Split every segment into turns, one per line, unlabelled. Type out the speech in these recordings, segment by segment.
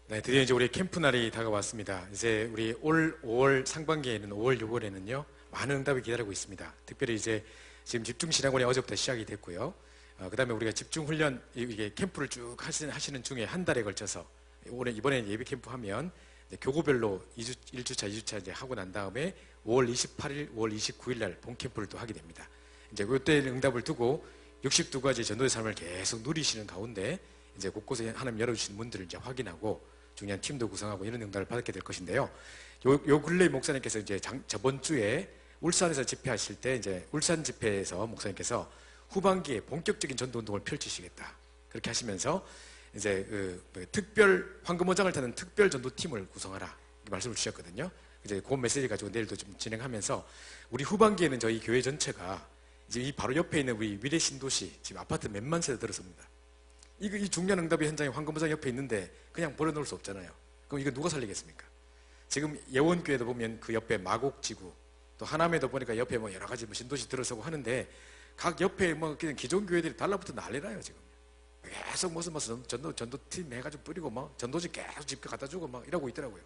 네, 드디어 이제 우리 캠프 날이 다가왔습니다. 이제 우리 올 5월 상반기에는 5월, 6월에는요 많은 응답이 기다리고 있습니다. 특별히 이제 지금 집중신학원이 어제부터 시작이 됐고요. 그다음에 우리가 집중훈련 이게 캠프를 쭉 하시는 중에 한 달에 걸쳐서 이번에 예비 캠프 하면 교구별로 1주차, 2주차 이제 하고 난 다음에 5월 28일, 5월 29일 날 본 캠프를 또 하게 됩니다. 이제 그때 응답을 두고 62가지 전도의 삶을 계속 누리시는 가운데 이제 곳곳에 하나님 열어주신 문들을 이제 확인하고 중요한 팀도 구성하고 이런 응답을 받게 될 것인데요. 요 근래 목사님께서 이제 저번 주에 울산에서 집회하실 때 이제 울산 집회에서 목사님께서 후반기에 본격적인 전도 운동을 펼치시겠다. 그렇게 하시면서 이제 특별 황금원장을 타는 특별 전도팀을 구성하라. 이렇게 말씀을 주셨거든요. 이제 그 메시지 가지고 내일도 좀 진행하면서 우리 후반기에는 저희 교회 전체가 이제 이 바로 옆에 있는 우리 미래 신도시 지금 아파트 몇만 세대 들어섭니다. 이 중요한 응답의 현장이 황금보장 옆에 있는데 그냥 버려놓을 수 없잖아요. 그럼 이거 누가 살리겠습니까? 지금 예원교회도 보면 그 옆에 마곡지구, 또 하남에도 보니까 옆에 뭐 여러 가지 뭐 신도시 들어서고 하는데 각 옆에 뭐 그냥 기존 교회들이 달라붙어 난리나요 지금. 계속 무슨 전도팀 해가지고 뿌리고 뭐 전도지 계속 집게 갖다 주고 막 이러고 있더라고요.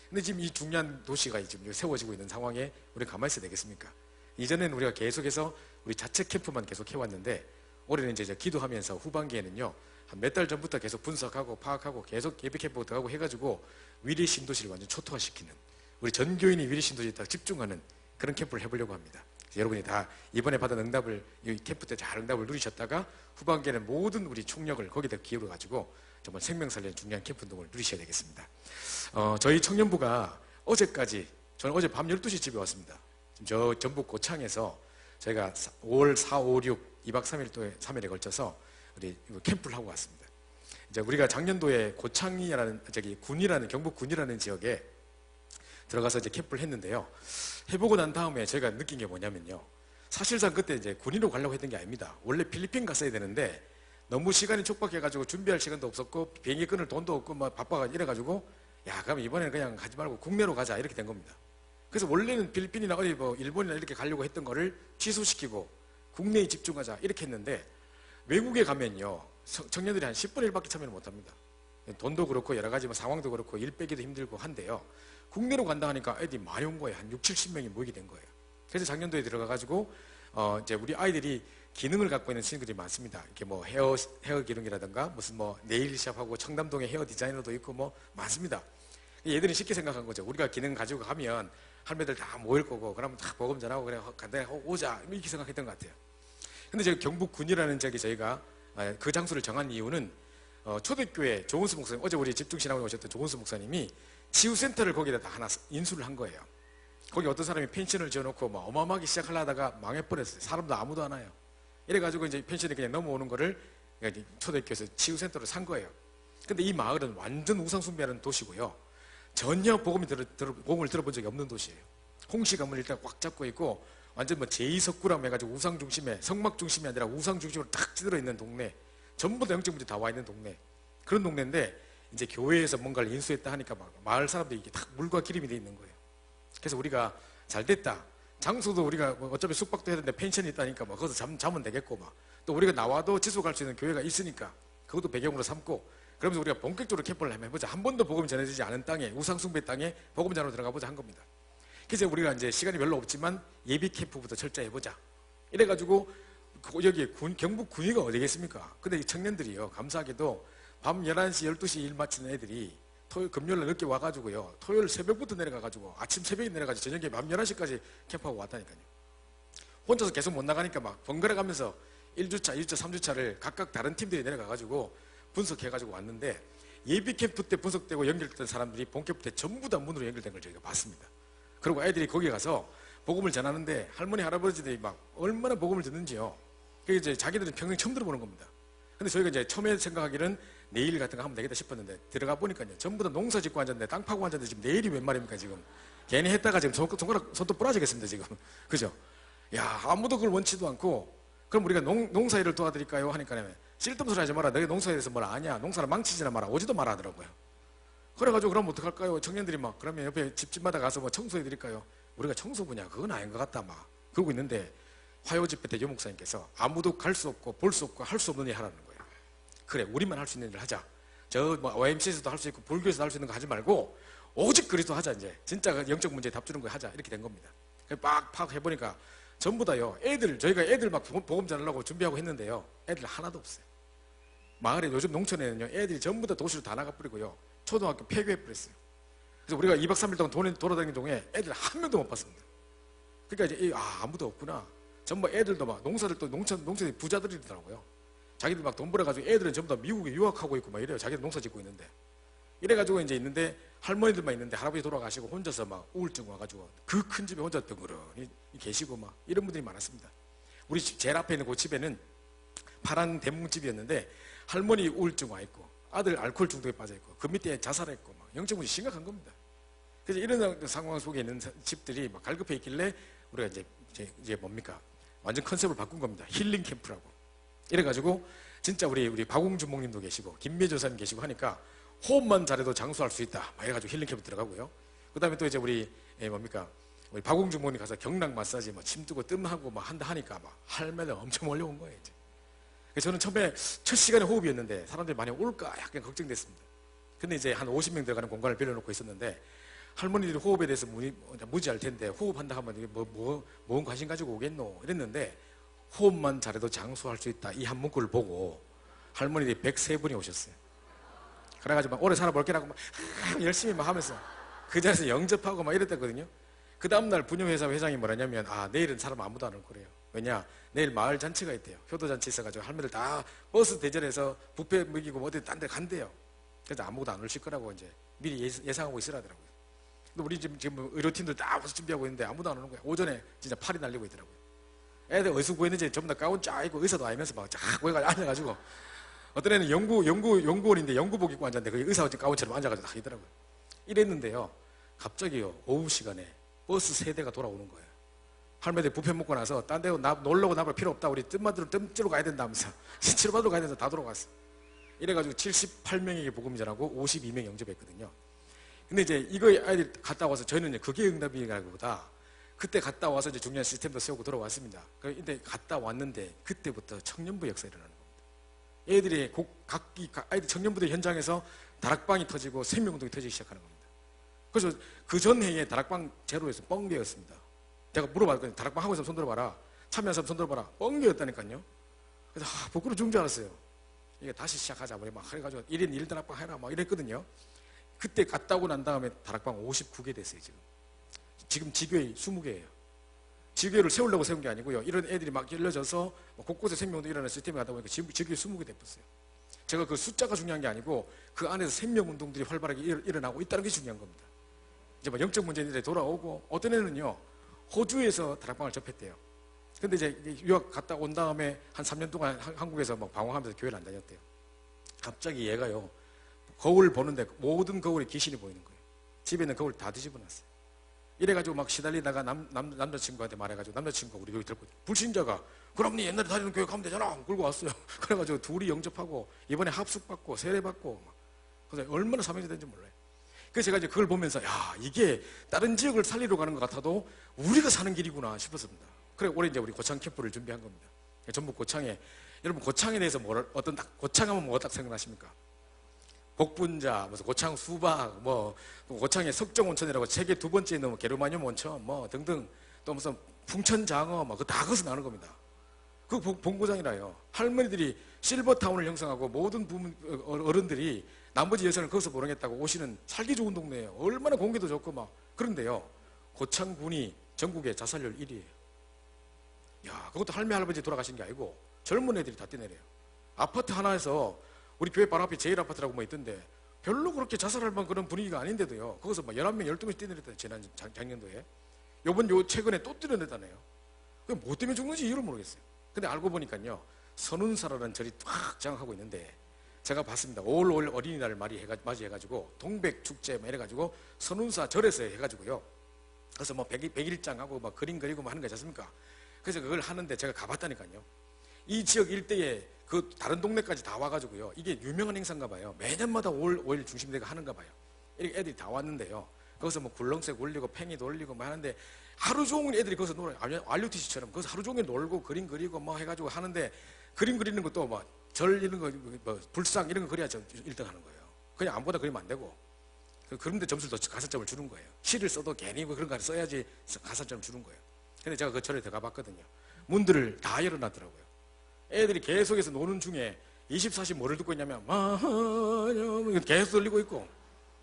근데 지금 이 중요한 도시가 지금 세워지고 있는 상황에 우리 가만히 있어야 되겠습니까? 이전에는 우리가 계속해서 우리 자체 캠프만 계속 해왔는데 올해는 이제 기도하면서 후반기에는요 한 몇 달 전부터 계속 분석하고 파악하고 계속 예배 캠프 들어가고 해가지고 위리 신도시를 완전 초토화시키는 우리 전 교인이 위리 신도시에 딱 집중하는 그런 캠프를 해보려고 합니다. 여러분이 다 이번에 받은 응답을 이 캠프 때 잘 응답을 누리셨다가 후반기에는 모든 우리 총력을 거기다 기울여 가지고 정말 생명 살리는 중요한 캠프 운동을 누리셔야 되겠습니다. 저희 청년부가 어제까지 저는 어제 밤 12시 집에 왔습니다. 지금 저 전북 고창에서 저희가 5월 4, 5, 6 2박 3일에 걸쳐서 우리 캠프를 하고 왔습니다. 이제 우리가 작년도에 고창이라는 군이라는 경북 군이라는 지역에 들어가서 이제 캠프를 했는데요. 해보고 난 다음에 저희가 느낀 게 뭐냐면요. 사실상 그때 이제 군인으로 가려고 했던 게 아닙니다. 원래 필리핀 갔어야 되는데 너무 시간이 촉박해가지고 준비할 시간도 없었고 비행기 끊을 돈도 없고 막 바빠가지고 이래가지고 야 그럼 이번에는 그냥 가지 말고 국내로 가자 이렇게 된 겁니다. 그래서 원래는 필리핀이나 어디 뭐 일본이나 이렇게 가려고 했던 거를 취소시키고 국내에 집중하자 이렇게 했는데 외국에 가면요 청년들이 한 10분의 1밖에 참여를 못합니다. 돈도 그렇고 여러 가지 뭐 상황도 그렇고 일 빼기도 힘들고 한데요. 국내로 간다 하니까 애들이 많이 온 거예요. 한 6, 70명이 모이게 된 거예요. 그래서 작년도에 들어가가지고 이제 우리 아이들이 기능을 갖고 있는 친구들이 많습니다. 이렇게 뭐 헤어 기능이라든가 무슨 뭐 네일샵하고 청담동에 헤어 디자이너도 있고 뭐 많습니다. 얘들은 쉽게 생각한 거죠. 우리가 기능 가지고 가면 할매들 다 모일 거고 그러면 다 복음 전하고 그래 간단히 오자 이렇게 생각했던 것 같아요. 근데 저희 경북군이라는 저희가 그 장소를 정한 이유는 초대교회 조은수 목사님 어제 우리 집중신학원에 오셨던 조은수 목사님이 치유센터를 거기다 다 하나 인수를 한 거예요. 거기 어떤 사람이 펜션을 지어놓고 막 어마어마하게 시작하려다가 망해버렸어요. 사람도 아무도 안 와요. 이래가지고 이제 펜션이 그냥 넘어오는 거를 초대교회에서 치유센터를 산 거예요. 근데 이 마을은 완전 우상숭배하는 도시고요. 전혀 복음을 들어본 적이 없는 도시예요. 홍시가문을 일단 꽉 잡고 있고 완전 뭐 제2석구라고 해가지고 우상 중심에 성막 중심이 아니라 우상 중심으로 탁 찌들어 있는 동네, 전부 다 영적 문제 다 와 있는 동네, 그런 동네인데 이제 교회에서 뭔가를 인수했다 하니까 막 마을 사람들이 이게 딱 물과 기름이 돼 있는 거예요. 그래서 우리가 잘 됐다. 장소도 우리가 뭐 어차피 숙박도 해야 되는데 펜션이 있다니까 뭐 거기서 자면 되겠고 막 또 우리가 나와도 지속할 수 있는 교회가 있으니까 그것도 배경으로 삼고 그러면서 우리가 본격적으로 캠프를 한번 해보자. 한 번도 복음이 전해지지 않은 땅에 우상숭배 땅에 복음 전하러 들어가 보자 한 겁니다. 그래서 우리가 이제 시간이 별로 없지만 예비 캠프부터 철저히 해보자. 이래가지고 여기 경북 군위가 어디겠습니까? 근데 이 청년들이요 감사하게도 밤 11시, 12시 일 마치는 애들이 금요일날 늦게 와가지고요 토요일 새벽부터 내려가가지고 아침 새벽에 내려가지고 저녁에 밤 11시까지 캠프하고 왔다니까요. 혼자서 계속 못 나가니까 막 번갈아 가면서 1주차, 2주차, 3주차를 각각 다른 팀들이 내려가가지고 분석해가지고 왔는데 예비 캠프 때 분석되고 연결됐던 사람들이 본 캠프 때 전부 다 문으로 연결된 걸 저희가 봤습니다. 그리고 애들이 거기에 가서 복음을 전하는데 할머니, 할아버지들이 막 얼마나 복음을 듣는지요. 그게 이제 자기들은 평생 처음 들어보는 겁니다. 근데 저희가 이제 처음에 생각하기는 내일 같은 거 하면 되겠다 싶었는데 들어가 보니까요 전부 다 농사 짓고 앉았는데 땅 파고 앉았는데 지금 내일이 웬 말입니까 지금. 괜히 했다가 지금 손톱 부러지겠습니다 지금. 그죠? 야 아무도 그걸 원치도 않고 그럼 우리가 농사일을 도와드릴까요? 하니까 쓸데없는 소리 하지 마라. 너희 농사에 대해서 뭘 아냐. 농사를 망치지나 마라. 오지도 마라 하더라고요. 그래가지고 그럼 어떡할까요? 청년들이 막 그러면 옆에 집집마다 가서 뭐 청소해 드릴까요? 우리가 청소부냐 그건 아닌 것 같다 막 그러고 있는데 화요 집회 때 여목사님께서 아무도 갈 수 없고 볼 수 없고 할 수 없는 일 하라는 거예요. 그래 우리만 할 수 있는 일을 하자. 저 YMCA에서도 할 수 있고 불교에서도 할 수 있는 거 하지 말고 오직 그리스도 하자. 이제 진짜 영적 문제에 답 주는 거 하자. 이렇게 된 겁니다. 빡 해보니까 전부 다요. 저희가 애들 막 보험 전하려고 준비하고 했는데요. 애들 하나도 없어요. 마을에 요즘 농촌에는요, 애들이 전부 다 도시로 다 나가버리고요. 초등학교 폐교해버렸어요. 그래서 우리가 2박 3일 동안 돌아다니는 동에 애들 한 명도 못 봤습니다. 그러니까 이제 아무도 없구나. 전부 애들도 막 농사들도 농촌 부자들이더라고요. 자기들 막 돈 벌어가지고 애들은 전부 다 미국에 유학하고 있고 막 이래요. 자기들 농사 짓고 있는데. 이래가지고 이제 있는데 할머니들만 있는데 할아버지 돌아가시고 혼자서 막 우울증 와가지고 그 큰 집에 혼자 덩그러니 계시고 막 이런 분들이 많았습니다. 우리 집 제일 앞에 있는 그 집에는 파란 대문집이었는데 할머니 우울증 와 있고 아들 알코올 중독에 빠져 있고 그 밑에 자살했고 막 영적 문제 심각한 겁니다. 그래서 이런 상황 속에 있는 집들이 막 갈급해 있길래 우리가 이제 뭡니까 완전 컨셉을 바꾼 겁니다. 힐링 캠프라고. 이래가지고 진짜 우리 박웅준 목님도 계시고 김미애 사님 계시고 하니까 호흡만 잘해도 장수할 수 있다. 막 해가지고 힐링 캠프 들어가고요. 그 다음에 또 이제 우리 우리 박웅준 목님 가서 경락 마사지 뭐 침 뜨고 뜸하고 막 한다 하니까 막 할매들 엄청 몰려온 거예요. 이제. 저는 처음에 첫 시간에 호흡이었는데 사람들이 많이 올까 약간 걱정됐습니다. 근데 이제 한 50명 들어가는 공간을 빌려놓고 있었는데 할머니들이 호흡에 대해서 무지할 텐데 호흡한다 하면 뭔 관심 가지고 오겠노 이랬는데 호흡만 잘해도 장수할 수 있다 이 한 문구를 보고 할머니들이 103분이 오셨어요. 그래가지고 막 오래 살아볼게라고 막 열심히 막 하면서 그 자리에서 영접하고 막 이랬거든요. 그 다음날 분녀회사 회장이 뭐라냐면 내일은 사람 아무도 안 올 거래요. 왜냐 내일 마을 잔치가 있대요. 효도잔치 있어가지고 할머니들 다 버스 대절해서 뷔페 먹이고 어디 딴 데 간대요. 그래서 아무도 안 오실 거라고 이제 미리 예상하고 있으라더라고요. 근데 우리 지금 의료팀들 다 와서 준비하고 있는데 아무도 안 오는 거예요. 오전에 진짜 팔이 날리고 있더라고요. 애들 어디서 구했는지 전부 다 가운 쫙 입고 의사도 아니면서 막 쫙 모여가지고 앉아가지고 어떤 애는 연구원인데 연구복 입고 앉았는데 그 의사 가운처럼 앉아가지고 딱 있더라고요. 이랬는데요. 갑자기요 오후 시간에 버스 3대가 돌아오는 거예요. 할머니들 뷔페 먹고 나서 딴 데 놀러고 나볼 필요 없다. 우리 뜸마들로 가야 된다면서 치료받으러 가야 돼서 다 돌아갔어. 이래가지고 78명에게 복음 전하고 52명 영접했거든요. 근데 이제 이거 아이들 갔다 와서 저희는 이제 그게 응답이라기보다 그때 갔다 와서 이제 중요한 시스템도 세우고 돌아왔습니다. 근데 갔다 왔는데 그때부터 청년부 역사가 일어나는 겁니다. 애들이 아이들 청년부들 현장에서 다락방이 터지고 생명운동이 터지기 시작하는 겁니다. 그래서 그 전 해에 다락방 제로에서 뻥개였습니다. 제가 물어봤거든요. 다락방 하고 있으면 손 들어봐라. 참여한 사람 손 들어봐라. 뻥개였다니까요. 그래서 부끄러워 죽은 줄 알았어요. 이게 다시 시작하자. 막 해가지고 1인 1다락방 해라. 막 이랬거든요. 그때 갔다 오고 난 다음에 다락방 59개 됐어요. 지금 지교회 20개예요. 지교회를 세우려고 세운 게 아니고요. 이런 애들이 막 열려져서 곳곳에 생명도 일어나는 시스템이 가다 보니까 지교회 20개 됐어요. 제가 그 숫자가 중요한 게 아니고 그 안에서 생명운동들이 활발하게 일어나고 있다는 게 중요한 겁니다. 이제 막 영적 문제들이 돌아오고 어떤 애는요 호주에서 다락방을 접했대요. 근데 이제 유학 갔다 온 다음에 한 3년 동안 한국에서 막 방황하면서 교회를 안 다녔대요. 갑자기 얘가요 거울 보는데 모든 거울에 귀신이 보이는 거예요. 집에 있는 거울 다 뒤집어놨어요. 이래가지고 막 시달리다가 남자친구한테 말해가지고 남자친구가 우리 교회 들고 불신자가 그럼 니 옛날에 다니는 교회 가면 되잖아 끌고 왔어요. 그래가지고 둘이 영접하고 이번에 합숙받고 세례받고 그래서 얼마나 사명이 된지 몰라요. 그래서 제가 이제 그걸 보면서 야 이게 다른 지역을 살리러 가는 것 같아도 우리가 사는 길이구나 싶었습니다. 그래 올해 이제 우리 고창 캠프를 준비한 겁니다. 전북 고창에 여러분 고창에 대해서 고창하면 뭐 딱 생각나십니까? 복분자, 무슨 고창 수박, 고창의 석정온천이라고 세계 2번째에 있는 게르마늄 온천, 등등, 또 무슨 풍천장어, 그거 다 거기서 나는 겁니다. 그 본고장이라요. 할머니들이 실버타운을 형성하고 모든 어른들이 나머지 예산을 거기서 보내겠다고 오시는 살기 좋은 동네예요. 얼마나 공기도 좋고 그런데요. 고창군이 전국의 자살률 1위예요. 야, 그것도 할매 할아버지 돌아가신 게 아니고 젊은 애들이 다 뛰내려요. 아파트 하나에서 우리 교회 바로 앞에 제일 아파트라고 있던데 별로 그렇게 자살할 만한 그런 분위기가 아닌데도요. 거기서 11명, 12명씩 뛰내렸다는 지난 작년도에. 최근에 또 뛰어냈다네요. 그게 뭐 때문에 죽는지 이유를 모르겠어요. 근데 알고 보니까요. 선운사라는 절이 쫙 장악하고 있는데 제가 봤습니다. 5월 어린이날을 맞이해가지고 동백축제 이래가지고 선운사 절에서 해가지고요. 그래서 백일장하고 그림 그리고 하는 거 있지 않습니까? 그래서 그걸 하는데 제가 가봤다니까요. 이 지역 일대에 그 다른 동네까지 다 와가지고요. 이게 유명한 행사인가 봐요. 매년마다 5월 중심대가 하는가 봐요. 이렇게 애들이 다 왔는데요. 거기서 굴렁쇠 올리고 팽이도 올리고 하는데 하루 종일 애들이 거기서 놀아요. RUTC처럼 거기서 하루 종일 놀고 그림 그리고 해가지고 하는데 그림 그리는 것도 절 이런 거 불상 이런 거 그려야 1등 하는 거예요. 그냥 아무거나 그리면 안 되고. 그런데 점수를 더 가산점을 주는 거예요. 시를 써도 괜히 그런 거 써야지 가산점을 주는 거예요. 근데 제가 그 절에 들어가 봤거든요. 문들을 다 열어놨더라고요. 애들이 계속해서 노는 중에 24시 뭐를 듣고 있냐면 계속 들리고 있고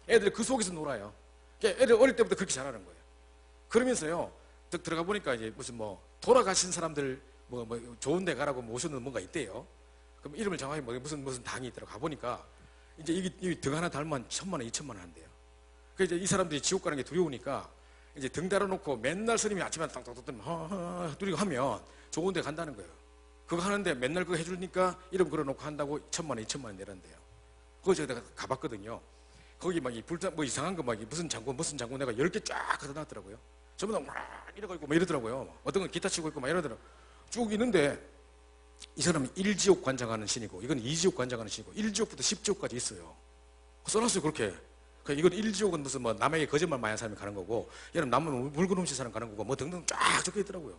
애들이 그 속에서 놀아요. 애들 어릴 때부터 그렇게 잘하는 거예요. 그러면서요 들어가 보니까 이제 무슨 뭐 돌아가신 사람들 뭐 좋은 데 가라고 모셔놓은 뭔가 있대요. 그럼 이름을 정확히 무슨 당이 있더라고. 가보니까 이제 이게 등 하나 달면 1,000만 원, 2,000만 원 한대요. 그래서 이제 이 사람들이 지옥 가는 게 두려우니까 이제 등 달아놓고 맨날 스님이 아침에 딱딱딱 두리고 하면 좋은 데 간다는 거예요. 그거 하는데 맨날 그거 해주니까 이름 걸어놓고 한다고 1,000만 원, 2,000만 원 내란대요. 그거 제가 가봤거든요. 거기 막 뭐 이상한 거 막 무슨 장군 내가 10개 쫙 갖다 놨더라고요. 전부 다 막 이러고 있고 막 이러더라고요. 어떤 건 기타 치고 있고 막 이러더라고요. 쭉 있는데 이 사람은 1지옥 관장하는 신이고 이건 2지옥 관장하는 신이고 1지옥부터 10지옥까지 있어요. 써놨어요 그렇게. 이건 1지옥은 무슨 뭐 남에게 거짓말 많이 하는 사람이 가는 거고 얘는 남은 물건 훔친 사람 가는 거고 뭐 등등 쫙 적혀 있더라고요.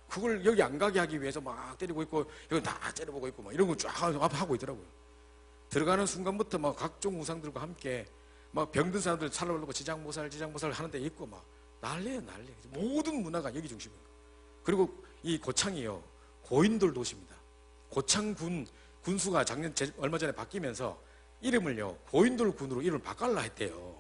그걸 여기 안 가게 하기 위해서 막 때리고 있고 여기 다 째려보고 있고 막 이런 거 쫙 하고 있더라고요. 들어가는 순간부터 막 각종 우상들과 함께 막 병든 사람들 살아오려고 지장모살 하는 데 있고 막 난리예요 난리. 모든 문화가 여기 중심이에요. 그리고 이 고창이요 고인돌 도시입니다. 고창 군수가 얼마 전에 바뀌면서 이름을요 고인돌 군으로 이름을 바꿔라 했대요.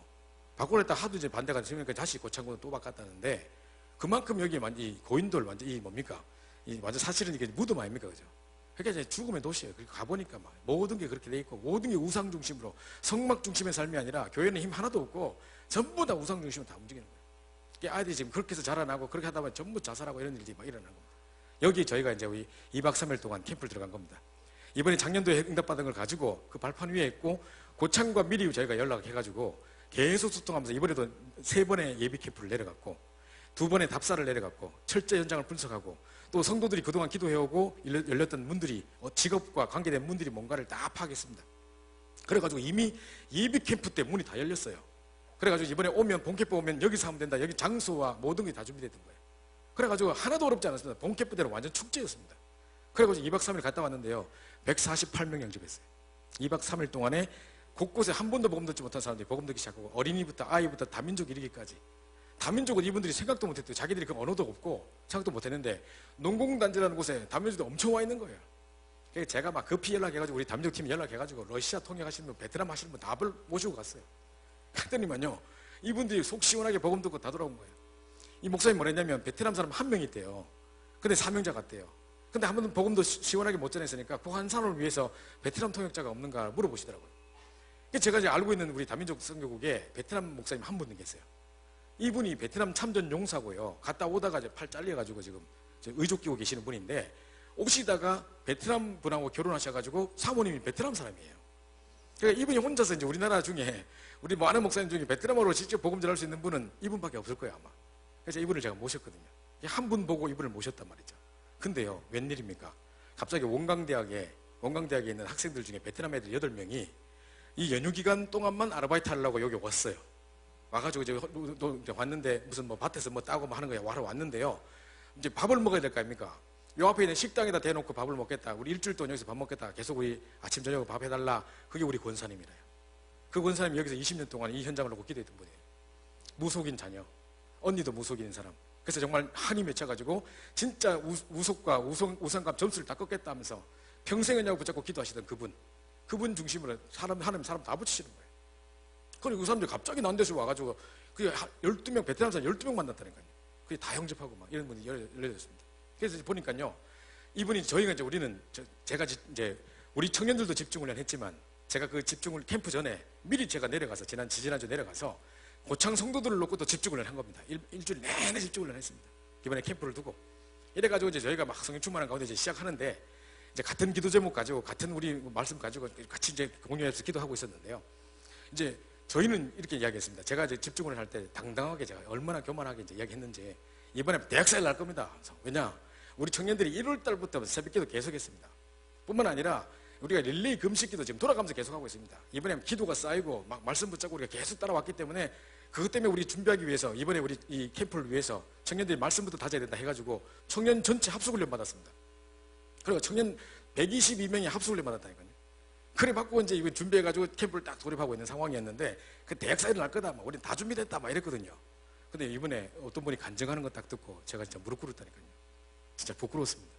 바꾸라 했다 하도 이제 반대가 되니까 다시 고창군을 또 바꿨다는데 그만큼 여기 이 고인돌 완전 이 뭡니까 이 완전 사실은 이게 무덤 아닙니까 그죠? 그러니까 이제 죽음의 도시예요. 그리고 가보니까 막 모든 게 그렇게 돼 있고 모든 게 우상 중심으로 성막 중심의 삶이 아니라 교회는 힘 하나도 없고 전부 다 우상 중심으로 다 움직이는 거예요. 그러니까 아이들이 지금 그렇게 해서 자라나고 그렇게 하다 보면 전부 자살하고 이런 일들이 막 일어나는 겁니다. 여기 저희가 이제 우리 2박 3일 동안 캠프를 들어간 겁니다. 이번에 작년도에 응답받은 걸 가지고 그 발판 위에 있고 고창과 미리 저희가 연락해가지고 계속 소통하면서 이번에도 3번의 예비 캠프를 내려갔고 2번의 답사를 내려갔고 철제 현장을 분석하고 또 성도들이 그동안 기도해오고 열렸던 문들이 직업과 관계된 문들이 뭔가를 다 파악했습니다. 그래가지고 이미 예비 캠프 때 문이 다 열렸어요. 그래가지고 이번에 오면 본캠프 오면 여기서 하면 된다. 여기 장소와 모든 게 다 준비됐던 거예요. 그래가지고 하나도 어렵지 않았습니다. 본캠프대로 완전 축제였습니다. 그래가지고 2박 3일 갔다 왔는데요 148명 영접했어요. 2박 3일 동안에 곳곳에 한 번도 복음 듣지 못한 사람들이 복음 듣기 시작하고 어린이부터 아이부터 다민족 이르기까지. 다민족은 이분들이 생각도 못했대요. 자기들이 그 언어도 없고 생각도 못했는데 농공단지라는 곳에 다민족들이 엄청 와 있는 거예요. 그래서 제가 막 급히 연락해가지고 우리 다민족팀 연락해가지고 러시아 통역하시는 분 베트남 하시는 분 다 모시고 갔어요. 그랬더니만요 이분들이 속 시원하게 복음 듣고 다 돌아온 거예요. 이 목사님 뭐랬냐면 베트남 사람 1명 있대요. 근데 사명자 같대요. 근데 한 번도 복음도 시원하게 못 전했으니까 그 한 사람을 위해서 베트남 통역자가 없는가 물어보시더라고요. 제가 이제 알고 있는 우리 다민족 선교국에 베트남 목사님 한 분 계세요. 이분이 베트남 참전 용사고요. 갔다 오다가 이제 팔 잘려가지고 지금 의족 끼고 계시는 분인데 오시다가 베트남 분하고 결혼하셔가지고 사모님이 베트남 사람이에요. 그러니까 이분이 혼자서 이제 우리나라 중에 우리 많은 목사님 중에 베트남어로 직접 복음 전할 수 있는 분은 이분밖에 없을 거예요 아마. 그래서 이분을 제가 모셨거든요. 한 분 보고 이분을 모셨단 말이죠. 근데요 웬일입니까? 갑자기 원광대학에 있는 학생들 중에 베트남 애들 8명이 이 연휴 기간 동안만 아르바이트 하려고 여기 왔어요. 와가지고 이제 왔는데 무슨 뭐 밭에서 뭐 따고 뭐 하는 거야. 와러 왔는데요. 이제 밥을 먹어야 될 거 아닙니까? 요 앞에 있는 식당에다 대놓고 밥을 먹겠다. 우리 일주일 동안 여기서 밥 먹겠다. 계속 우리 아침 저녁 밥 해달라. 그게 우리 권사님이래요. 그 권사님이 여기서 20년 동안 이 현장을 놓고 기도했던 분이에요. 무속인 자녀. 언니도 무속인 사람. 그래서 정말 한이 맺혀가지고 진짜 우속과 우상감 점수를 다 꺾겠다 하면서 평생 그냥 붙잡고 기도하시던 그분 중심으로 사람 다 붙이시는 거예요. 그리고 그 사람들이 갑자기 난 데서 와가지고 그게 12명, 베트남 사람 12명 만났다니까요. 그게 다 영접하고 막 이런 분이 열려졌습니다. 그래서 보니까요, 이분이 저희가 이제 제가 이제 우리 청년들도 집중훈련 했지만 제가 그 집중을 캠프 전에 미리 제가 내려가서 지지난주 내려가서 고창 성도들을 놓고 또 집중훈련 한 겁니다. 일주일 내내 집중훈련 했습니다. 이번에 캠프를 두고. 이래가지고 이제 저희가 막 성령 충만한 가운데 이제 시작하는데 이제 같은 기도 제목 가지고 같은 우리 말씀 가지고 같이 이제 공유해서 기도하고 있었는데요. 이제 저희는 이렇게 이야기했습니다. 제가 이제 집중을 할 때 당당하게 제가 얼마나 교만하게 이제 이야기했는지 이번에 대학사일 날 겁니다. 왜냐? 우리 청년들이 1월 달부터 새벽기도 계속했습니다. 뿐만 아니라 우리가 릴레이 금식기도 지금 돌아가면서 계속하고 있습니다. 이번에 기도가 쌓이고 막 말씀 붙잡고 우리가 계속 따라왔기 때문에 그것 때문에 우리 준비하기 위해서 이번에 우리 이 캠프를 위해서 청년들이 말씀부터 다져야 된다 해가지고 청년 전체 합숙훈련 받았습니다. 그리고 청년 122명이 합숙훈련 받았다니까요. 그래 받고 이제 이거 준비해가지고 캠프를 딱 돌입하고 있는 상황이었는데 그 대학 사이를 날 거다. 우린 다 준비됐다. 막 이랬거든요. 근데 이번에 어떤 분이 간증하는 거 딱 듣고 제가 진짜 무릎 꿇었다니까요. 진짜 부끄러웠습니다.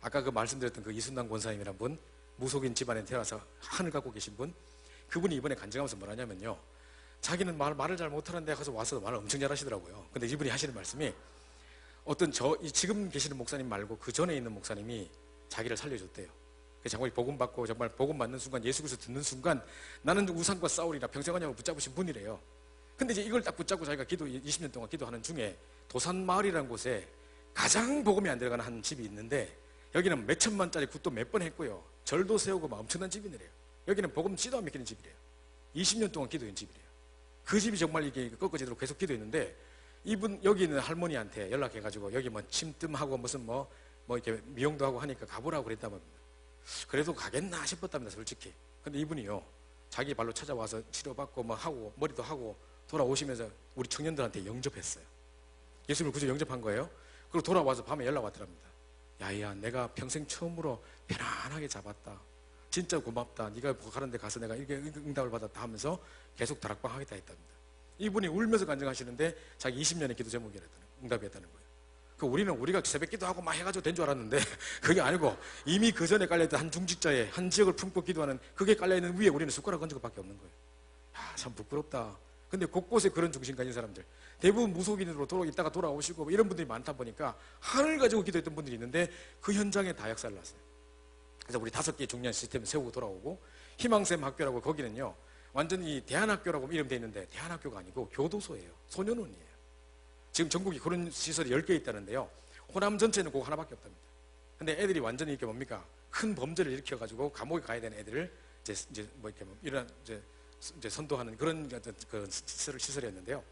아까 그 말씀드렸던 그 이순남 권사님이란 분, 무속인 집안에 태어나서 한을 갖고 계신 분, 그분이 이번에 간증하면서 뭐라냐면요. 자기는 말을 잘 못하는데 가서 와서 말을 엄청 잘하시더라고요. 근데 이분이 하시는 말씀이 어떤 지금 계시는 목사님 말고 그 전에 있는 목사님이 자기를 살려줬대요. 정말 복음 받고 정말 복음 받는 순간, 예수 그리스도 듣는 순간 나는 우상과 싸우리라 평생 하냐고 붙잡으신 분이래요. 근데 이제 이걸 딱 붙잡고 자기가 20년 동안 기도하는 중에 도산마을이라는 곳에 가장 복음이 안 들어가는 한 집이 있는데 여기는 몇 천만짜리 굿도 몇 번 했고요. 절도 세우고 막 엄청난 집이래요. 여기는 복음 지도 안 믿기는 집이래요. 20년 동안 기도한 집이래요. 그 집이 정말 이게 꺾어지도록 계속 기도했는데 이분 여기 있는 할머니한테 연락해가지고 여기 뭐 침뜸하고 무슨 뭐 이렇게 미용도 하고 하니까 가보라고 그랬단 말입니다. 그래도 가겠나 싶었답니다, 솔직히. 근데 이분이요, 자기 발로 찾아와서 치료받고 뭐 하고 머리도 하고 돌아오시면서 우리 청년들한테 영접했어요. 예수님을 구주 영접한 거예요. 그리고 돌아와서 밤에 연락 왔더랍니다. 야야, 내가 평생 처음으로 편안하게 잡았다. 진짜 고맙다. 네가 가는 데 가서 내가 이렇게 응답을 받았다 하면서 계속 다락방 하겠다 했답니다. 이분이 울면서 간증하시는데 자기 20년의 기도 제목이었다는, 응답이었다는 거예요. 우리가 새벽 기도하고 막 해가지고 된 줄 알았는데 그게 아니고 이미 그 전에 깔려있던 한 중직자의 한 지역을 품고 기도하는 그게 깔려있는 위에 우리는 숟가락 얹은 것밖에 없는 거예요. 참 부끄럽다. 근데 곳곳에 그런 중심 가진 사람들, 대부분 무속인으로 있다가 돌아오시고 뭐 이런 분들이 많다 보니까 하늘 가지고 기도했던 분들이 있는데 그 현장에 다 역사를 났어요. 그래서 우리 5개의 중요한 시스템을 세우고 돌아오고, 희망샘 학교라고, 거기는요 완전히 대안학교라고 이름 돼 있는데 대안학교가 아니고 교도소예요. 소년원이에요. 지금 전국에 그런 시설이 10개 있다는데요. 호남 전체는 그거 하나밖에 없답니다. 근데 애들이 완전히 이렇게 뭡니까? 큰 범죄를 일으켜가지고 감옥에 가야 되는 애들을 이제 뭐 이렇게 이런 이제 선도하는 그런 그 시설이었는데요.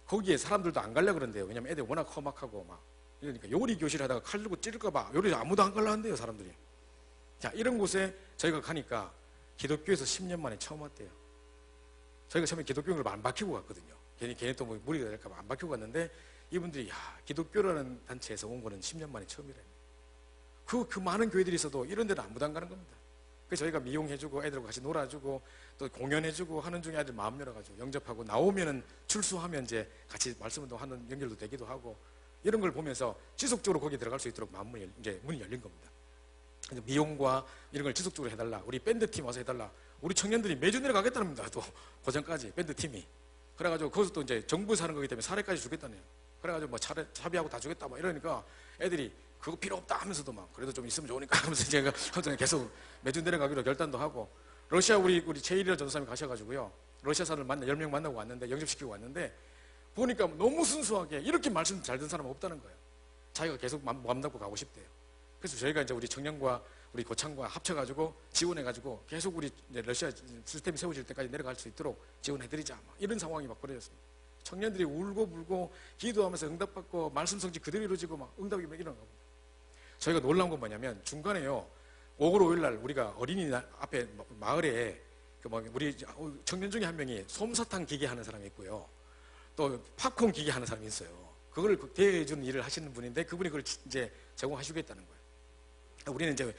거기에 사람들도 안 가려고 그러는데요. 왜냐면 애들이 워낙 험악하고 막 이러니까 요리 교실 하다가 칼 들고 찌를까봐 요리 아무도 안 가려 한대요, 사람들이. 자, 이런 곳에 저희가 가니까 기독교에서 10년 만에 처음 왔대요. 저희가 처음에 기독교를 안 밝히고 갔거든요. 걔네 또 뭐 무리가 될까봐 안 밝히고 갔는데 이분들이 기독교라는 단체에서 온 거는 10년 만에 처음이래요. 그 많은 교회들이 있어도 이런 데는 아무도 안 가는 겁니다. 그래서 저희가 미용해주고 애들하고 같이 놀아주고 또 공연해주고 하는 중에 애들 마음 열어가지고 영접하고 나오면은 출소하면 이제 같이 말씀운동 하는 연결도 되기도 하고 이런 걸 보면서 지속적으로 거기에 들어갈 수 있도록 문이 열린 겁니다. 미용과 이런 걸 지속적으로 해달라. 우리 밴드팀 와서 해달라. 우리 청년들이 매주 내려가겠다는겁니다. 또 고전까지 밴드팀이. 그래가지고 거기서 또 이제 정부 사는 거기 때문에 사례까지 주겠다네요. 그래가지고 뭐 차비하고 다 주겠다 막 이러니까 애들이 그거 필요 없다 하면서도 막 그래도 좀 있으면 좋으니까 하면서 제가 계속 매주 내려가기로 결단도 하고, 러시아 우리 최일이라는 전도사님이 가셔가지고요, 러시아 사람을 10명 만나고 왔는데, 영접시키고 왔는데 보니까 너무 순수하게 이렇게 말씀 잘 듣는 사람은 없다는 거예요. 자기가 계속 마음 닫고 가고 싶대요. 그래서 저희가 이제 우리 청년과 우리 고창과 합쳐가지고 지원해가지고 계속 우리 이제 러시아 시스템이 세워질 때까지 내려갈 수 있도록 지원해드리자, 이런 상황이 막 벌어졌습니다. 청년들이 울고 불고 기도하면서 응답받고 말씀 성취 그대로 이루어지고 막 응답이 막 일어나는 겁니다. 저희가 놀라운 건 뭐냐면 중간에요, 5월 5일 날 우리가 어린이날 앞에 마을에 우리 청년 중에 한 명이 솜사탕 기계 하는 사람이 있고요, 또 팝콘 기계 하는 사람이 있어요. 그걸 대해주는 일을 하시는 분인데 그분이 그걸 이제 제공하시겠다는 거예요. 우리는 이제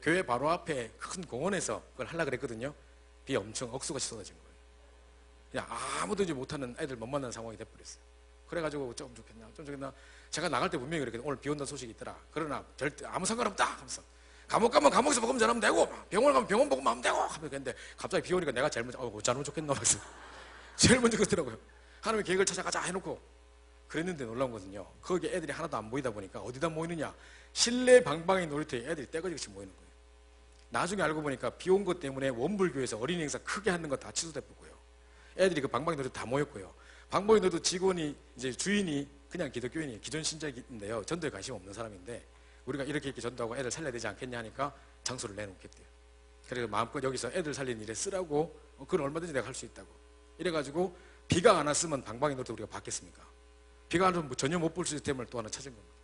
교회 바로 앞에 큰 공원에서 그걸 하려고 그랬거든요. 비 엄청 억수같이 쏟아진 거예요. 그냥 아무도 이제 못하는 애들 못 만나는 상황이 돼버렸어요. 그래가지고 좀 좋겠나. 제가 나갈 때 분명히 그랬거든요. 오늘 비 온다는 소식이 있더라. 그러나 절대 아무 상관없다 하면서, 감옥 가면 감옥에서 복음 전하면 되고 병원 가면 병원 복음 하면 되고 하면서 그랬는데 갑자기 비 오니까 내가 제일 먼저 잘못 좋겠나 하면서 제일 먼저 그러더라고요. 하나님의 계획을 찾아가자 해놓고 그랬는데 놀라운 것은요, 거기 애들이 하나도 안 모이다 보니까 어디다 모이느냐, 실내 방방의 놀이터에 애들이 떼거지같이 모이는 거예요. 나중에 알고 보니까 비 온 것 때문에 원불교에서 어린이 행사 크게 하는 거 다 취소됐고요. 애들이 그 방방의 놀이터 다 모였고요. 방방의 놀이터 직원이 이제 주인이 그냥 기독교인이 기존 신자인데요, 전도에 관심 없는 사람인데 우리가 이렇게 전도하고 애들 살려야 되지 않겠냐 하니까 장소를 내놓겠대요. 그래서 마음껏 여기서 애들 살리는 일에 쓰라고, 그건 얼마든지 내가 할 수 있다고. 이래가지고 비가 안 왔으면 방방의 놀이터 우리가 받겠습니까? 비가 안 오면 전혀 못 볼 시스템을 또 하나 찾은 겁니다.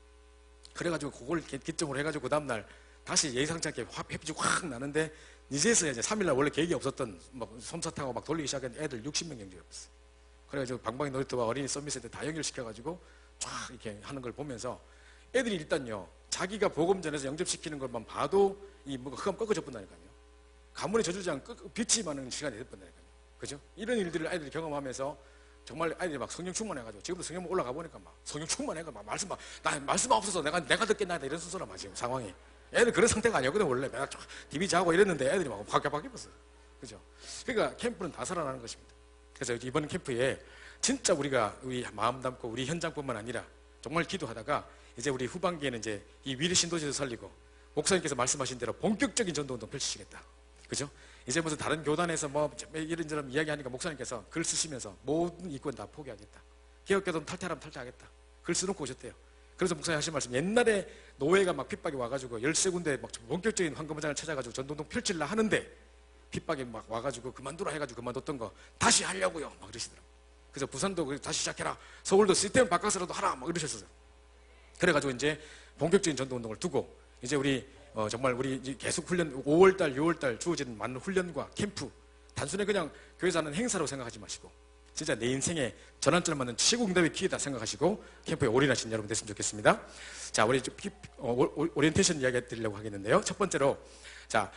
그래가지고 그걸 기점으로 해가지고 그 다음날 다시 예상치 않게 햇빛이 확 나는데, 이제서야 이제 3일날 원래 계획이 없었던 솜사탕하고 막 돌리기 시작했는데 애들 60명 영접이 없어요. 그래가지고 방방의 놀이터와 어린이 서밋센터 다 연결시켜가지고 쫙 이렇게 하는 걸 보면서 애들이 일단요, 자기가 복음 전해서 영접시키는 것만 봐도 이 뭔가 흑암 꺾어져 본다니까요. 가문의 저주장 빛이 많은 시간이 됐던다니까요. 그죠? 이런 일들을 아이들이 경험하면서 정말 아이들이 막 성령 충만해가지고 지금도 성령 올라가 보니까 막 성령 충만해가 막 나 말씀 없어서 내가 듣겠나 이런 순서라 막 지금 상황이. 애들 그런 상태가 아니었거든 원래. 내가 TV 자고 이랬는데 애들이 막 바뀌었어. 그죠? 그러니까 캠프는 다 살아나는 것입니다. 그래서 이번 캠프에 진짜 우리가 우리 마음 담고 우리 현장뿐만 아니라 정말 기도하다가 이제 우리 후반기에는 이제 이 위리 신도시도 살리고 목사님께서 말씀하신 대로 본격적인 전도운동 펼치시겠다. 그죠? 이제 무슨 다른 교단에서 뭐 이런저런 이야기하니까 목사님께서 글 쓰시면서 모든 이권 다 포기하겠다. 개혁교단 탈퇴하면 탈퇴하겠다. 글 쓰놓고 오셨대요. 그래서 목사님 하신 말씀, 옛날에 노예가 막 핍박이 와가지고 13군데 막 본격적인 황금장을 찾아가지고 전도운동 펼치려 하는데 핍박이 막 와가지고 그만두라 해가지고 그만뒀던 거 다시 하려고요. 막 그러시더라고요. 그래서 부산도 다시 시작해라. 서울도 시스템 바꿔서라도 하라. 막 이러셨어요. 그래가지고 이제 본격적인 전도운동을 두고 이제 우리 정말 우리 계속 훈련 5월달 6월달 주어지는 많은 훈련과 캠프 단순히 그냥 교회에서 하는 행사로 생각하지 마시고 진짜 내 인생의 전환점을 맞는 최고 응답의 기회다 생각하시고 캠프에 올인하신 여러분 됐으면 좋겠습니다. 자, 우리 오리엔테이션 이야기 드리려고 하겠는데요. 첫 번째로 자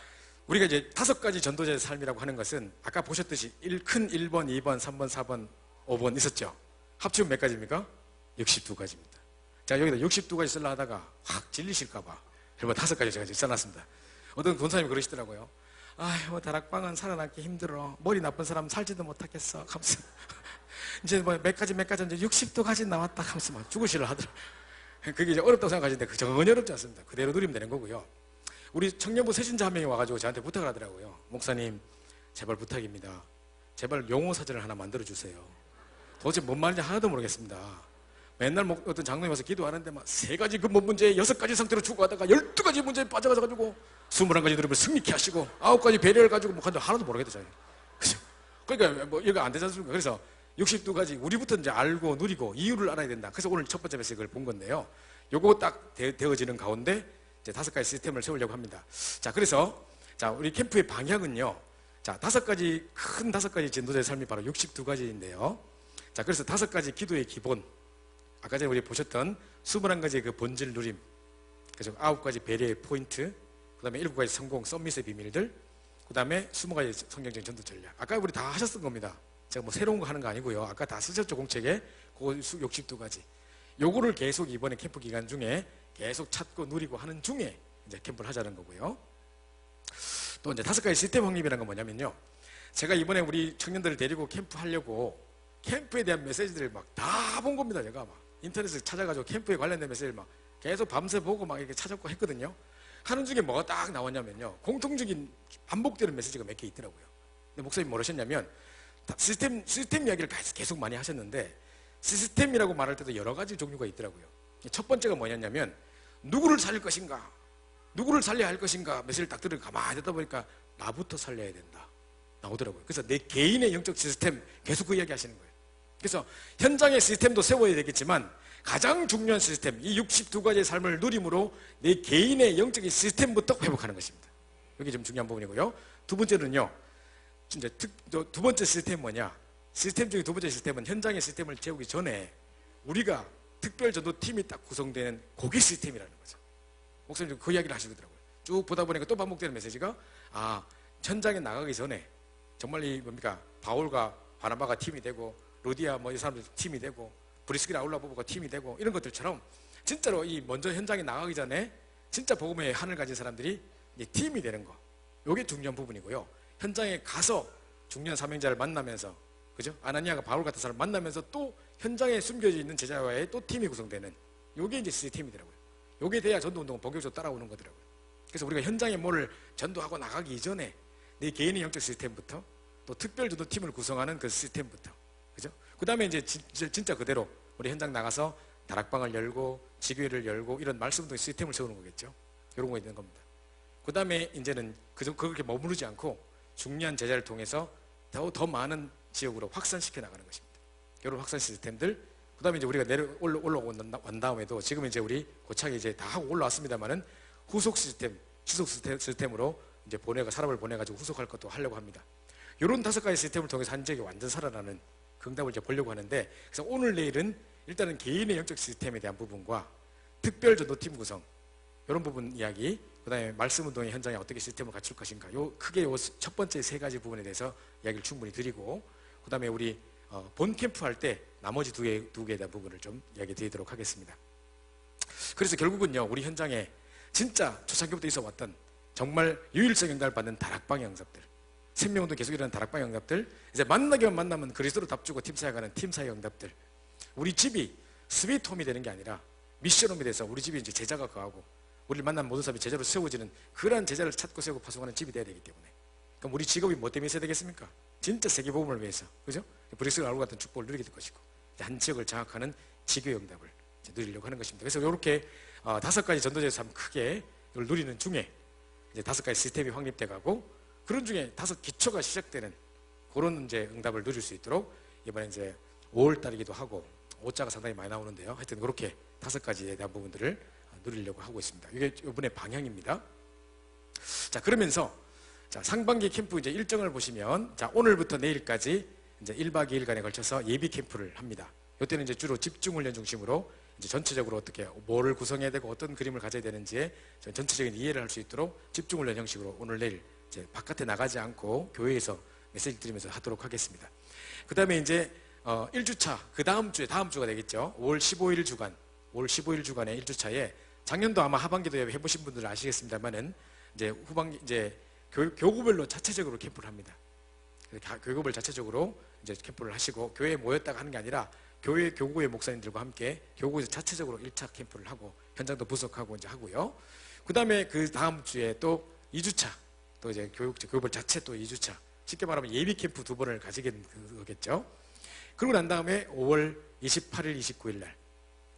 우리가 이제 5가지 전도자의 삶이라고 하는 것은 아까 보셨듯이 큰 1번, 2번, 3번, 4번, 5번 있었죠. 합치면 몇 가지입니까? 62가지입니다. 자, 여기다 62가지 쓰려 하다가 확 질리실까봐 여러분 5가지 제가 써놨습니다. 어떤 권사님이 그러시더라고요. 아휴, 다락방은 살아남기 힘들어. 머리 나쁜 사람 살지도 못하겠어. 하면서 이제 뭐 몇 가지 이제 60도까지 나왔다 하면서 막 죽으시려 하더라고요. 그게 이제 어렵다고 생각하시는데 전혀 어렵지 않습니다. 그대로 누리면 되는 거고요. 우리 청년부 세신자 한 명이 와가지고 저한테 부탁을 하더라고요. 목사님, 제발 부탁입니다. 제발 용어 사전을 하나 만들어주세요. 도대체 뭔 말인지 하나도 모르겠습니다. 맨날 어떤 장로님 와서 기도하는데 막 3가지 근본 문제에 6가지 상태로 추구하다가 12가지 문제에 빠져가지고 21가지 드립을 승리케 하시고 9가지 배려를 가지고 뭐 하나도 모르겠다. 그러니까 뭐 이거 안 되지 않습니까? 그래서 62가지 우리부터 이제 알고 누리고 이유를 알아야 된다. 그래서 오늘 첫 번째 메시지를 본 건데요. 요거 딱 되어지는 가운데 이제 5가지 시스템을 세우려고 합니다. 자, 그래서 자, 우리 캠프의 방향은요. 자, 5가지 큰 5가지 전도자의 삶이 바로 62가지인데요. 자, 그래서 5가지 기도의 기본. 아까 전에 우리 보셨던 21가지의 그 본질 누림. 그래서 9가지 배려의 포인트. 그 다음에 7가지 성공 썸밋의 비밀들. 그 다음에 20가지 성경적인 전도 전략. 아까 우리 다 하셨던 겁니다. 제가 뭐 새로운 거 하는 거 아니고요. 아까 다 쓰셨죠, 공책에. 그거 62가지. 요거를 계속 이번에 캠프 기간 중에 계속 찾고 누리고 하는 중에 이제 캠프를 하자는 거고요. 또 이제 5가지 시스템 확립이라는 건 뭐냐면요. 제가 이번에 우리 청년들을 데리고 캠프 하려고 캠프에 대한 메시지들을 막 다 본 겁니다. 제가 막 인터넷에 찾아가지고 캠프에 관련된 메시지를 막 계속 밤새 보고 막 이렇게 찾았고 했거든요. 하는 중에 뭐가 딱 나왔냐면요. 공통적인 반복되는 메시지가 몇 개 있더라고요. 근데 목사님이 뭐라 하셨냐면 시스템 이야기를 계속 많이 하셨는데 시스템이라고 말할 때도 여러 가지 종류가 있더라고요. 첫 번째가 뭐냐면 누구를 살릴 것인가, 누구를 살려야 할 것인가 메시지를 딱 들으면 가만히 듣다 보니까 나부터 살려야 된다 나오더라고요. 그래서 내 개인의 영적 시스템 계속 그 이야기 하시는 거예요. 그래서 현장의 시스템도 세워야 되겠지만 가장 중요한 시스템, 이 62가지의 삶을 누림으로 내 개인의 영적인 시스템부터 회복하는 것입니다. 이게 좀 중요한 부분이고요. 두 번째는요, 진짜 두 번째 시스템은 뭐냐? 시스템 중에 두 번째 시스템은 현장의 시스템을 채우기 전에 우리가 특별 전도 팀이 딱 구성되는 고기 시스템이라는 거죠. 목사님 그 이야기를 하시더라고요. 쭉 보다 보니까 또 반복되는 메시지가 현장에 나가기 전에 정말 이 뭡니까? 바울과 바나바가 팀이 되고 로디아 뭐 이 사람들 팀이 되고 브리스기라 아울라 부부가 팀이 되고 이런 것들처럼 진짜로 이 먼저 현장에 나가기 전에 진짜 복음의 한을 가진 사람들이 이제 팀이 되는 거. 이게 중요한 부분이고요. 현장에 가서 중요한 사명자를 만나면서 그죠? 아나니아가 바울 같은 사람을 만나면서 또 현장에 숨겨져 있는 제자와의 또 팀이 구성되는 이게 이제 시스템이더라고요. 이게 돼야 전도운동은 본격적으로 따라오는 거더라고요. 그래서 우리가 현장에 뭐를 전도하고 나가기 이전에 내 개인의 영적 시스템부터 또 특별 전도팀을 구성하는 그 시스템부터 그죠? 그 다음에 이제 진짜 그대로 우리 현장 나가서 다락방을 열고 지교회를 열고 이런 말씀도 시스템을 세우는 거겠죠. 이런 거 있는 겁니다. 그 다음에 이제는 그렇게 머무르지 않고 중요한 제자를 통해서 더 많은 지역으로 확산시켜 나가는 것입니다. 이런 확산 시스템들. 그 다음에 이제 우리가 올라오고 난 다음에도 지금 이제 우리 고창에 이제 다 하고 올라왔습니다만은 후속 시스템, 지속 시스템으로 이제 사람을 보내가지고 후속할 것도 하려고 합니다. 이런 5가지 시스템을 통해서 한 지역이 완전 살아나는 응답을 이제 보려고 하는데, 그래서 오늘 내일은 일단은 개인의 영적 시스템에 대한 부분과 특별 전도팀 구성, 이런 부분 이야기, 그 다음에 말씀 운동의 현장에 어떻게 시스템을 갖출 것인가, 요 크게 요 첫 번째 세 가지 부분에 대해서 이야기를 충분히 드리고, 그 다음에 우리 본 캠프 할 때 나머지 두 개에 대한 부분을 좀 이야기 드리도록 하겠습니다. 그래서 결국은요, 우리 현장에 진짜 초창기부터 있어 왔던 정말 유일성 영감을 받는 다락방 영답들, 생명운동 계속 일어나는 다락방 영답들, 이제 만나기만 만나면 그리스도로 답주고 팀사에 가는 팀사의 영답들, 우리 집이 스위트홈이 되는 게 아니라 미션홈이 돼서 우리 집이 이제 제자가 거하고 우리를 만난 모든 사람이 제자로 세워지는 그러한 제자를 찾고 세우고 파송하는 집이 돼야 되기 때문에, 그럼 우리 직업이 뭐 때문에 있어야 되겠습니까? 진짜 세계복음을 위해서, 그죠? 브릭스 알고 같은 축복을 누리게 될 것이고, 한 지역을 장악하는 지교 영답을 누리려고 하는 것입니다. 그래서 이렇게 5가지 전도제에서 참 크게 이걸 누리는 중에 이제 5가지 시스템이 확립돼 가고, 그런 중에 5 기초가 시작되는 그런 이제 응답을 누릴 수 있도록 이번에 이제 5월 달이기도 하고 5자가 상당히 많이 나오는데요. 하여튼 그렇게 5가지에 대한 부분들을 누리려고 하고 있습니다. 이게 이번에 방향입니다. 자, 그러면서 자, 상반기 캠프 이제 일정을 보시면, 자, 오늘부터 내일까지 이제 1박 2일간에 걸쳐서 예비 캠프를 합니다. 이때는 이제 주로 집중 훈련 중심으로 이제 전체적으로 어떻게 뭐를 구성해야 되고 어떤 그림을 가져야 되는지에 전체적인 이해를 할 수 있도록 집중 훈련 형식으로 오늘 내일 이제 바깥에 나가지 않고 교회에서 메시지 드리면서 하도록 하겠습니다. 그 다음에 이제 1주차, 그 다음 주가 되겠죠. 5월 15일 주간, 5월 15일 주간의 1주차에 작년도 아마 하반기도 해보신 분들은 아시겠습니다만은 이제 후반기 이제 교구별로 자체적으로 캠프를 합니다. 교구별 자체적으로 이제 캠프를 하시고, 교회에 모였다가 하는 게 아니라 교회 교구의 목사님들과 함께 교구에서 자체적으로 1차 캠프를 하고 현장도 분석하고 이제 하고요. 그 다음에 그 다음 주에 또 2주차, 또 이제 교구별 자체 또 2주차, 쉽게 말하면 예비 캠프 2번을 가지게 되겠죠. 그러고 난 다음에 5월 28일, 29일 날,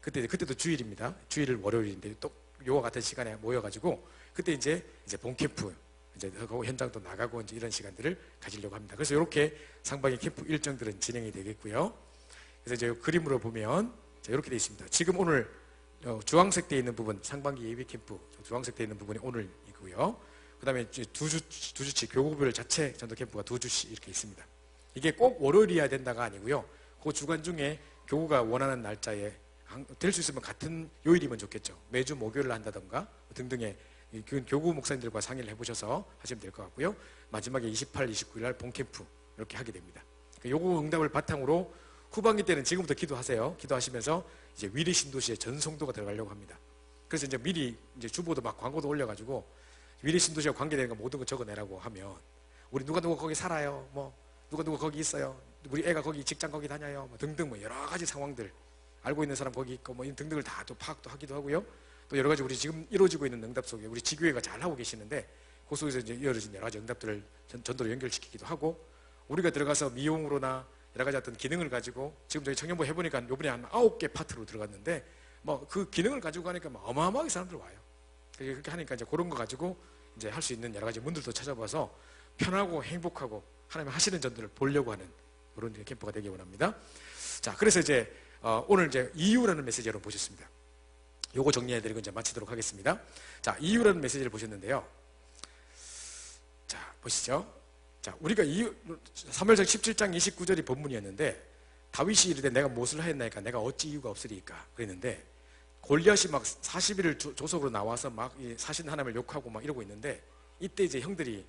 그때도 주일입니다. 주일을 월요일인데 또 요와 같은 시간에 모여가지고 그때 이제 본 캠프 이제 현장도 나가고 이제 이런 시간들을 가지려고 합니다. 그래서 이렇게 상반기 캠프 일정들은 진행이 되겠고요. 그래서 이제 그림으로 보면 자, 이렇게 되어 있습니다. 지금 오늘 주황색 되어 있는 부분, 상반기 예비 캠프 주황색 되어 있는 부분이 오늘이고요. 그 다음에 두주치 교구별 자체 전도 캠프가 2주씩 이렇게 있습니다. 이게 꼭 월요일이어야 된다가 아니고요. 그 주간 중에 교구가 원하는 날짜에 될 수 있으면 같은 요일이면 좋겠죠. 매주 목요일을 한다던가 등등의 교구 목사님들과 상의를 해보셔서 하시면 될 것 같고요. 마지막에 28, 29일 날 본캠프 이렇게 하게 됩니다. 요거 응답을 바탕으로 후반기 때는 지금부터 기도하세요. 기도하시면서 이제 위리 신도시의 전송도가 들어가려고 합니다. 그래서 이제 미리 이제 주보도 막 광고도 올려가지고 위리 신도시와 관계되는 거 모든 거 적어내라고 하면, 우리 누가 거기 살아요, 뭐 누가 거기 있어요, 우리 애가 거기 직장 거기 다녀요, 뭐 등등 뭐 여러 가지 상황들, 알고 있는 사람 거기 있고 뭐 이런 등등을 다 또 파악도 하기도 하고요. 또 여러 가지 우리 지금 이루어지고 있는 응답 속에 우리 지교회가 잘 하고 계시는데 그 속에서 이제 이어진 여러 가지 응답들을 전도로 연결시키기도 하고, 우리가 들어가서 미용으로나 여러 가지 어떤 기능을 가지고 지금 저희 청년부 해보니까 이번에 한 9개 파트로 들어갔는데 뭐 그 기능을 가지고 가니까 뭐 어마어마하게 사람들 와요. 그렇게 하니까 이제 그런 거 가지고 이제 할 수 있는 여러 가지 문들도 찾아봐서 편하고 행복하고 하나님 하시는 전도를 보려고 하는 그런 캠프가 되기 원합니다. 자, 그래서 이제 오늘 이제 이유라는 메시지 여러분 보셨습니다. 요거 정리해드리고 이제 마치도록 하겠습니다. 자, 이유라는 메시지를 보셨는데요. 자, 보시죠. 자, 우리가 사무엘상 17장 29절이 본문이었는데, 다윗이 이르되 내가 무엇을 하였나이까, 내가 어찌 이유가 없으리까 그랬는데, 골리앗이 막 40일을 조속으로 나와서 막 사신 하나님을 욕하고 막 이러고 있는데, 이때 이제 형들이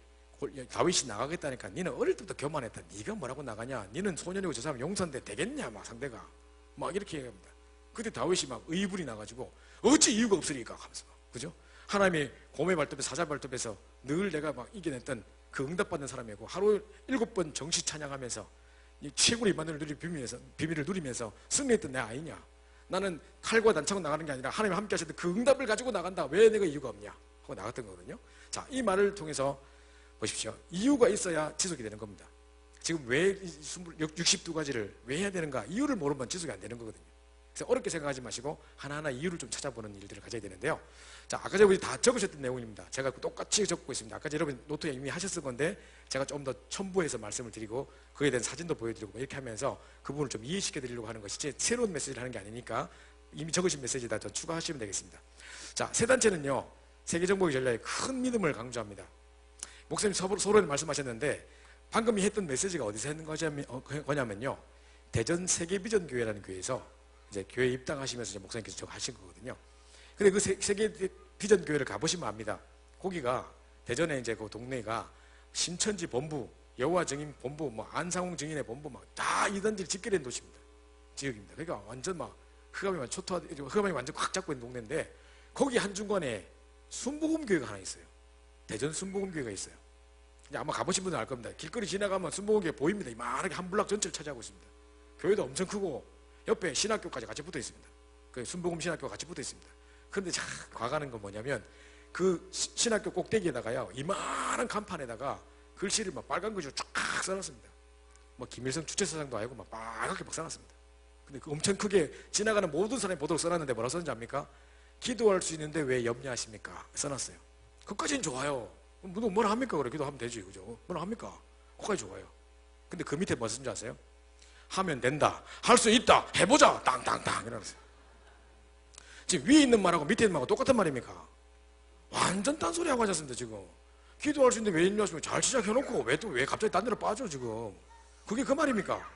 다윗이 나가겠다니까, 니는 어릴 때부터 교만했다, 니가 뭐라고 나가냐, 니는 소년이고 저 사람 용사인데 되겠냐, 막 상대가 막 이렇게 얘기합니다. 그때 다윗이 막 의불이 나가지고 어찌 이유가 없으리까 하면서, 그죠? 하나님이 곰의 발톱에 사자 발톱에서 늘 내가 막 이겨냈던 그 응답받는 사람이고, 하루 7번 정시 찬양하면서 이 최고의 만을 비밀을 누리면서 승리했던 내 아이냐, 나는 칼과 단창으로 나가는 게 아니라 하나님 함께 하셨던 그 응답을 가지고 나간다, 왜 내가 이유가 없냐 하고 나갔던 거거든요. 자, 이 말을 통해서 보십시오. 이유가 있어야 지속이 되는 겁니다. 지금 왜 62가지를 왜 해야 되는가, 이유를 모르면 지속이 안 되는 거거든요. 그래서 어렵게 생각하지 마시고 하나하나 이유를 좀 찾아보는 일들을 가져야 되는데요. 자, 아까 전에 다 적으셨던 내용입니다. 제가 똑같이 적고 있습니다. 아까 여러분 노트에 이미 하셨을 건데 제가 좀 더 첨부해서 말씀을 드리고 그에 대한 사진도 보여드리고 이렇게 하면서 그 부분을 좀 이해시켜 드리려고 하는 것이지, 새로운 메시지를 하는 게 아니니까 이미 적으신 메시지다 더 추가하시면 되겠습니다. 자, 세 단체는요, 세계정복의 전략에 큰 믿음을 강조합니다. 목사님 서론에 말씀하셨는데 방금 했던 메시지가 어디서 했는 거냐면요, 대전 세계비전교회라는 교회에서 이제 교회 입당하시면서 이제 목사님께서 저거 하신 거거든요. 근데 그 세계 비전 교회를 가보시면 압니다. 거기가 대전에 이제 그 동네가 신천지 본부, 여호와 증인 본부, 뭐 안상홍 증인의 본부 막 다 이단들이 집결된 도시입니다. 지역입니다. 그러니까 완전 막 흑암이 완전 꽉 잡고 있는 동네인데 거기 한중간에 순복음교회가 하나 있어요. 대전 순복음교회가 있어요. 아마 가보신 분들 알 겁니다. 길거리 지나가면 순복음교회 보입니다. 이만하게 한 블락 전체를 차지하고 있습니다. 교회도 엄청 크고 옆에 신학교까지 같이 붙어 있습니다. 그 순복음 신학교가 같이 붙어 있습니다. 그런데 참 과가는 건 뭐냐면 그 신학교 꼭대기에다가요 이만한 간판에다가 글씨를 막 빨간 글씨로 쫙 써놨습니다. 뭐 김일성 주체사상도 아니고 막 빨갛게 막 써놨습니다. 근데 그 엄청 크게 지나가는 모든 사람이 보도록 써놨는데 뭐라고 썼는지 압니까? 기도할 수 있는데 왜 염려하십니까? 써놨어요. 그것까지는 좋아요. 뭐라 합니까? 그래 기도하면 되지, 그죠? 뭐라 합니까? 그것까지 좋아요. 근데 그 밑에 뭐 쓴지 아세요? 하면 된다, 할 수 있다, 해보자, 땅땅땅 이러면서. 지금 위에 있는 말하고 밑에 있는 말하고 똑같은 말입니까? 완전 딴소리하고 하셨습니다. 지금 기도할 수 있는데 왜 염려하십니까? 잘 시작해놓고 왜 갑자기 딴 데로 빠져 지금? 그게 그 말입니까?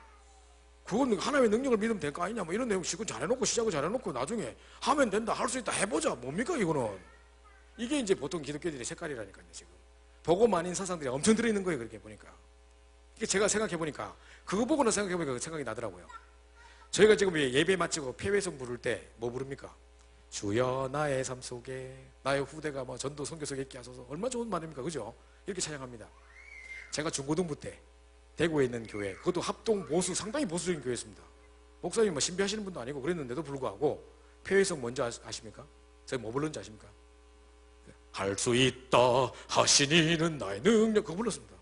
그건 하나님의 능력을 믿으면 될 거 아니냐 뭐 이런 내용 시고 잘해놓고 시작을 잘해놓고 나중에 하면 된다, 할 수 있다, 해보자, 뭡니까 이거는? 이게 이제 보통 기독교들의 색깔이라니까요. 지금 복음 아닌 사상들이 엄청 들어있는 거예요. 그렇게 보니까 이게 제가 생각해보니까 그거 보고는 생각해보니까 그 생각이 나더라고요. 저희가 지금 예배 마치고 폐회성 부를 때 뭐 부릅니까? 주여 나의 삶 속에 나의 후대가 뭐 전도 선교석에 있게 하소서. 얼마나 좋은 말입니까, 그죠? 이렇게 찬양합니다. 제가 중고등부 때 대구에 있는 교회, 그것도 합동 보수, 상당히 보수적인 교회였습니다. 목사님 뭐 신비하시는 분도 아니고 그랬는데도 불구하고 폐회성 뭔지 아십니까? 제가 뭐 불렀는지 아십니까? 할 수 있다 하시니는 나의 능력, 그거 불렀습니다.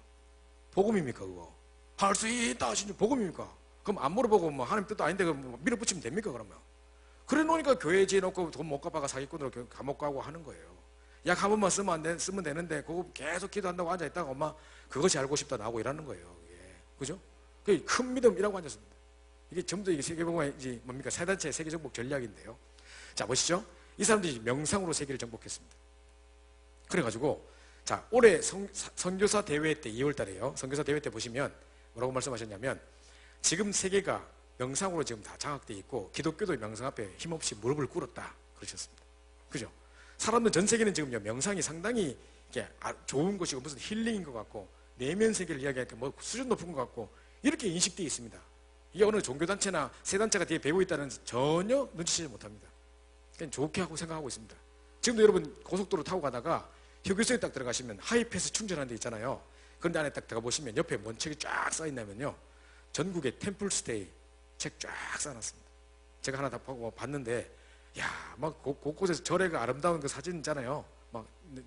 복음입니까 그거? 할 수 있다 하시니 복음입니까? 그럼 안 물어보고 뭐 하나님 뜻도 아닌데 뭐 밀어붙이면 됩니까 그러면? 그래 놓으니까 교회에 지어놓고 돈 못 갚아가 사기꾼으로 감옥 가고 하는 거예요. 약 한 번만 쓰면 되는데 그거 계속 기도한다고 앉아있다가 엄마 그것이 알고 싶다 나오고 이러는 거예요. 그죠? 그게 큰 믿음이라고 앉았습니다. 이게 전부 다 이게 세계복음의 뭡니까? 사단체의 세계 정복 전략인데요. 자 보시죠. 이 사람들이 명상으로 세계를 정복했습니다. 그래가지고 자 올해 선교사 대회 때 2월 달에요. 선교사 대회 때 보시면 뭐라고 말씀하셨냐면 지금 세계가 명상으로 지금 다 장악되어 있고 기독교도 명상 앞에 힘없이 무릎을 꿇었다 그러셨습니다. 그죠? 사람들 전 세계는 지금 명상이 상당히 이게 좋은 것이고 무슨 힐링인 것 같고 내면 세계를 이야기하니까 뭐 수준 높은 것 같고 이렇게 인식되어 있습니다. 이게 어느 종교단체나 세단체가 뒤에 배우고 있다는 전혀 눈치채지 못합니다. 그냥 좋게 하고 생각하고 있습니다. 지금도 여러분 고속도로 타고 가다가 휴게소에 딱 들어가시면 하이패스 충전하는 데 있잖아요. 그런데 안에 딱 들어가 보시면 옆에 뭔 책이 쫙 써있냐면요, 전국의 템플스테이 책 쫙 써놨습니다. 제가 하나 다 보고 봤는데 막 곳곳에서 절에가 아름다운 그 사진 있잖아요. 막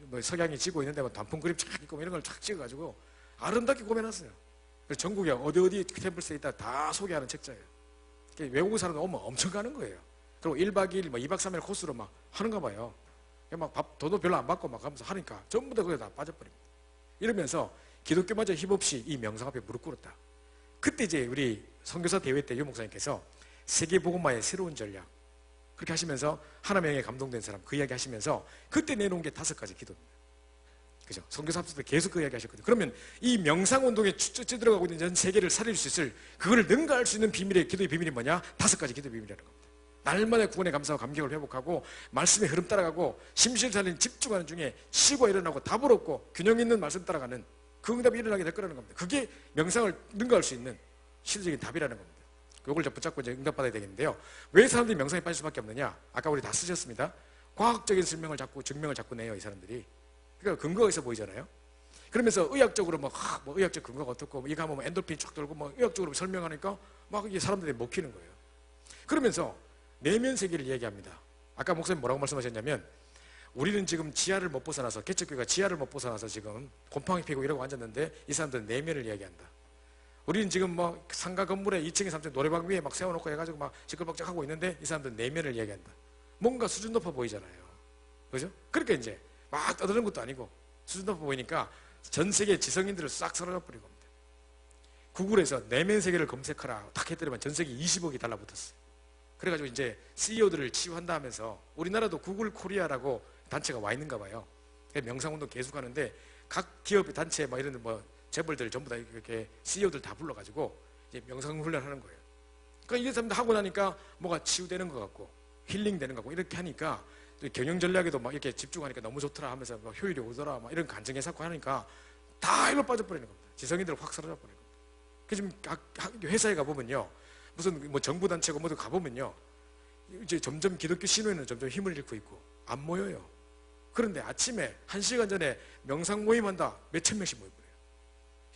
뭐 석양이 지고 있는데 막 단풍 그림 쫙 있고 이런 걸 쫙 찍어가지고 아름답게 꾸며놨어요. 그래서 전국에 어디 템플스테이 있다 다 소개하는 책자예요. 외국 사람들 오면 엄청 가는 거예요. 그리고 1박 2일, 뭐 2박 3일 코스로 막 하는가 봐요. 막 돈도 별로 안 받고 막 하면서 하니까 전부 다 거기에 다 빠져버립니다. 이러면서 기독교마저 힘없이 이 명상 앞에 무릎 꿇었다. 그때 이제 우리 선교사 대회 때 유 목사님께서 세계복음화의 새로운 전략 그렇게 하시면서 하나님의 감동된 사람 그 이야기 하시면서 그때 내놓은 게 5가지 기도입니다. 그죠? 선교사 앞에서 계속 그 이야기 하셨거든요. 그러면 이 명상운동에 찌들어가고 있는 전 세계를 살릴 수 있을 그거를 능가할 수 있는 기도의 비밀이 뭐냐? 5가지 기도의 비밀이라는 겁니다. 날마다 구원의 감사와 감격을 회복하고 말씀의 흐름 따라가고 심실살린 집중하는 중에 쉬고 일어나고 답을 얻고 균형 있는 말씀 따라가는 그 응답이 일어나게 될 거라는 겁니다. 그게 명상을 능가할 수 있는 실질적인 답이라는 겁니다. 이걸 좀 붙잡고 이제 응답받아야 되겠는데요. 왜 사람들이 명상에 빠질 수밖에 없느냐? 아까 우리 다 쓰셨습니다. 과학적인 증명을 자꾸 내요 이 사람들이. 그러니까 근거가 있어 보이잖아요. 그러면서 의학적으로 뭐 의학적 근거가 어떻고 이거 하면 뭐 엔돌핀 쫙 돌고 뭐 의학적으로 설명하니까 막 이게 사람들이 먹히는 거예요. 그러면서 내면 세계를 얘기합니다. 아까 목사님 뭐라고 말씀하셨냐면 우리는 지금 지하를 못 벗어나서 개척교회가 지하를 못 벗어나서 지금 곰팡이 피고 이러고 앉았는데 이 사람들은 내면을 이야기한다. 우리는 지금 뭐 상가 건물에 2층에 3층 노래방 위에 막 세워놓고 해가지고 막 시끌벅적하고 있는데 이 사람들은 내면을 이야기한다. 뭔가 수준 높아 보이잖아요. 그죠? 그러니까 이제 막 떠드는 것도 아니고 수준 높아 보이니까 전 세계 지성인들을 싹 사로잡아 버린 겁니다. 구글에서 내면 세계를 검색하라 딱 했더니만 전 세계 20억이 달라붙었어요. 그래가지고 이제 CEO들을 치유한다 하면서 우리나라도 구글 코리아라고 단체가 와 있는가 봐요. 명상운동 계속 하는데 각 기업 단체 막 이런 뭐 재벌들 전부 다 이렇게 CEO들 다 불러가지고 이제 명상훈련 하는 거예요. 그러니까 이게 사람들 하고 나니까 뭐가 치유되는 것 같고 힐링되는 것 같고 이렇게 하니까 경영 전략에도 막 이렇게 집중하니까 너무 좋더라 하면서 막 효율이 오더라 막 이런 간증에 쌓고 하니까 다 일로 빠져버리는 겁니다. 지성인들 확 사라져 버리는 겁니다. 그래서 지금 회사에 가보면요, 무슨 뭐 정부 단체고 뭐도 가보면요, 이제 점점 기독교 신호에는 점점 힘을 잃고 있고 안 모여요. 그런데 아침에 1시간 전에 명상 모임한다 몇천 명씩 모여버려요.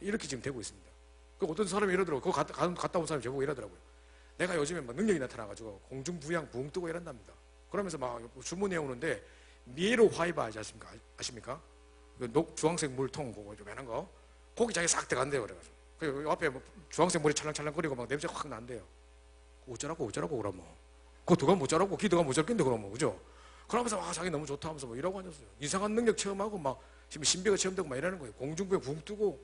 이렇게 지금 되고 있습니다. 그 어떤 사람이 이러더라고요. 그거 갔다 온 사람이 저보고 이러더라고요. 내가 요즘에 막 능력이 나타나가지고 공중부양 부흥 뜨고 이런답니다. 그러면서 막 주문해 오는데 미에로 화이바 아십니까? 아십니까? 그 주황색 물통 그거 조그만한 거 거기 자기 싹 들어간대요. 그래가지고 그 앞에 뭐 주황색 물이 찰랑찰랑거리고 막 냄새 확 난대요. 어쩌라고 그러면 그거 누가 못 자라고 기도가 못 잡겠는데 그러면 그죠? 그러면서 와 자기 너무 좋다 하면서 뭐 이러고 앉았어요. 이상한 능력 체험하고 막 지금 신비가 체험되고 막 이러는 거예요. 공중부에 붕 뜨고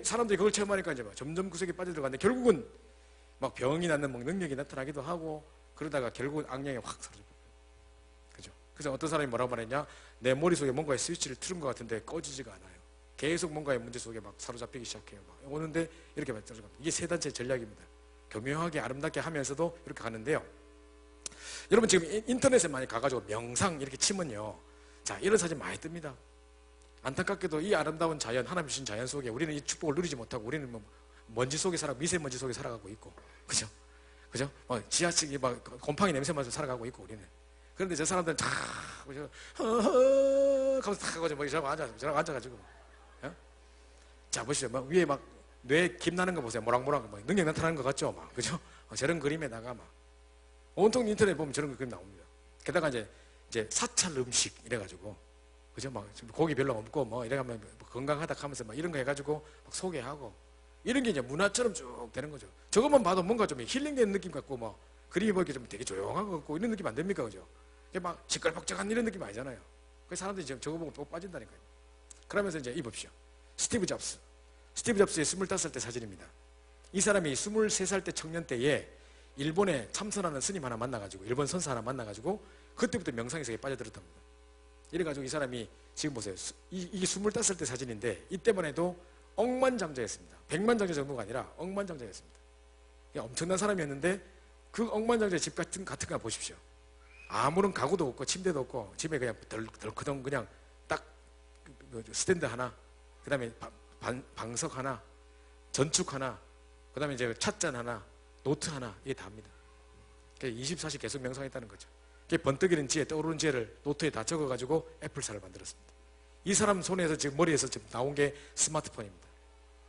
사람들이 그걸 체험하니까 이제 막 점점 구석에 빠져들어가는데 결국은 막 병이 낫는 막 능력이 나타나기도 하고 그러다가 결국은 악령이 확 사라져요. 그죠? 그래서 어떤 사람이 뭐라고 말했냐? 내 머릿속에 뭔가의 스위치를 틀은 것 같은데 꺼지지가 않아요. 계속 뭔가의 문제 속에 막 사로잡히기 시작해요. 막 오는데 이렇게 떨어져갑니다. 이게 세 단체 전략입니다. 교묘하게 아름답게 하면서도 이렇게 가는데요. 여러분 지금 인터넷에 많이 가가지고 명상 이렇게 치면요, 자 이런 사진 많이 뜹니다. 안타깝게도 이 아름다운 자연, 하나님 주신 자연 속에 우리는 이 축복을 누리지 못하고 우리는 뭐 먼지 속에 미세먼지 속에 살아가고 있고, 그죠? 그죠? 지하철이 막 곰팡이 냄새 맡아서 살아가고 있고 우리는. 그런데 저 사람들은 탁 하면서 탁 하고 뭐 저러고 앉아가지고, 자 보시죠. 막 위에 막 뇌 김 나는 거 보세요. 모락모락 막 능력 나타나는 것 같죠? 막 그죠? 저런 그림에다가 막 온통 인터넷 보면 저런 그림 나옵니다. 게다가 이제 사찰 음식 이래가지고, 그죠? 막 고기 별로 없고 뭐 이래가면 건강하다 하면서 막 이런 거 해가지고 막 소개하고 이런 게 이제 문화처럼 쭉 되는 거죠. 저것만 봐도 뭔가 좀 힐링되는 느낌 같고 뭐 그림이 보기 좀 되게 조용한 것 같고 이런 느낌 안 됩니까? 그죠? 막 시끌벅적한 이런 느낌 아니잖아요. 그래서 사람들이 지금 저거 보고 또 빠진다니까요. 그러면서 이제 입읍시오. 스티브 잡스의 25살 때 사진입니다. 이 사람이 23살 때 청년 때에 일본에 참선하는 스님 하나 만나가지고, 일본 선사 하나 만나가지고 그때부터 명상에 빠져들었답니다. 이래가지고 이 사람이 지금 보세요. 이게 25살 때 사진인데 이때만 해도 억만장자였습니다. 백만장자 정도가 아니라 억만장자였습니다. 엄청난 사람이었는데 그 억만장자의 집 같은 거 보십시오. 아무런 가구도 없고 침대도 없고 집에 그냥 덜커덩 그냥 딱 스탠드 하나, 그 다음에 방석 하나, 전축 하나, 그 다음에 이제 찻잔 하나, 노트 하나, 이게 다입니다. 24시 계속 명상했다는 거죠. 번뜩이는 지혜, 떠오르는 지혜를 노트에 다 적어가지고 애플사를 만들었습니다. 이 사람 손에서 지금 머리에서 지금 나온 게 스마트폰입니다.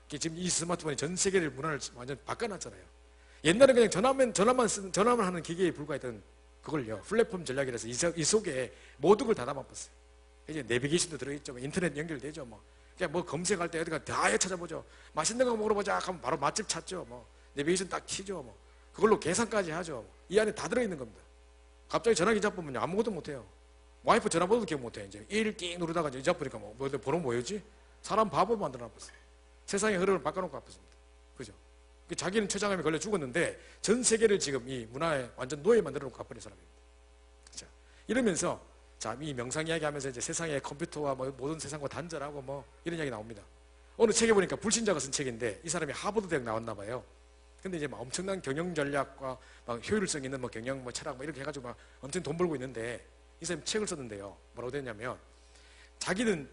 지금 이 스마트폰이 전 세계를 문화를 완전 바꿔놨잖아요. 옛날에 그냥 전화만 하는 기계에 불과했던 그걸요, 플랫폼 전략이라서 이 속에 모든 걸 다 담아봤어요. 이제 내비게이션도 들어있죠. 인터넷 연결되죠. 그냥 뭐 검색할 때 어디가 다 찾아보죠. 맛있는 거 먹으러 보자 하면 바로 맛집 찾죠. 내비게이션 딱 키죠. 그걸로 계산까지 하죠. 이 안에 다 들어있는 겁니다. 갑자기 전화기 잡으면 아무것도 못해요. 와이프 전화번호도 기억 못해요. 이제 1띵 누르다가 이제 잡으니까 번호 뭐였지? 사람 바보 만들어놨어요. 세상의 흐름을 바꿔놓고 아팠습니다. 그죠? 자기는 췌장암에 걸려 죽었는데 전 세계를 지금 이 문화에 완전 노예 만들어놓고 가버린 사람입니다. 자, 이러면서 이 명상 이야기 하면서 이제 세상의 컴퓨터와 모든 세상과 단절하고 이런 이야기 나옵니다. 어느 책에 보니까 불신자가 쓴 책인데 이 사람이 하버드 대학 나왔나 봐요. 근데 이제 엄청난 경영 전략과 효율성 있는 경영 철학 이렇게 해가지고 엄청 돈 벌고 있는데 이 사람이 책을 썼는데요. 뭐라고 됐냐면 자기는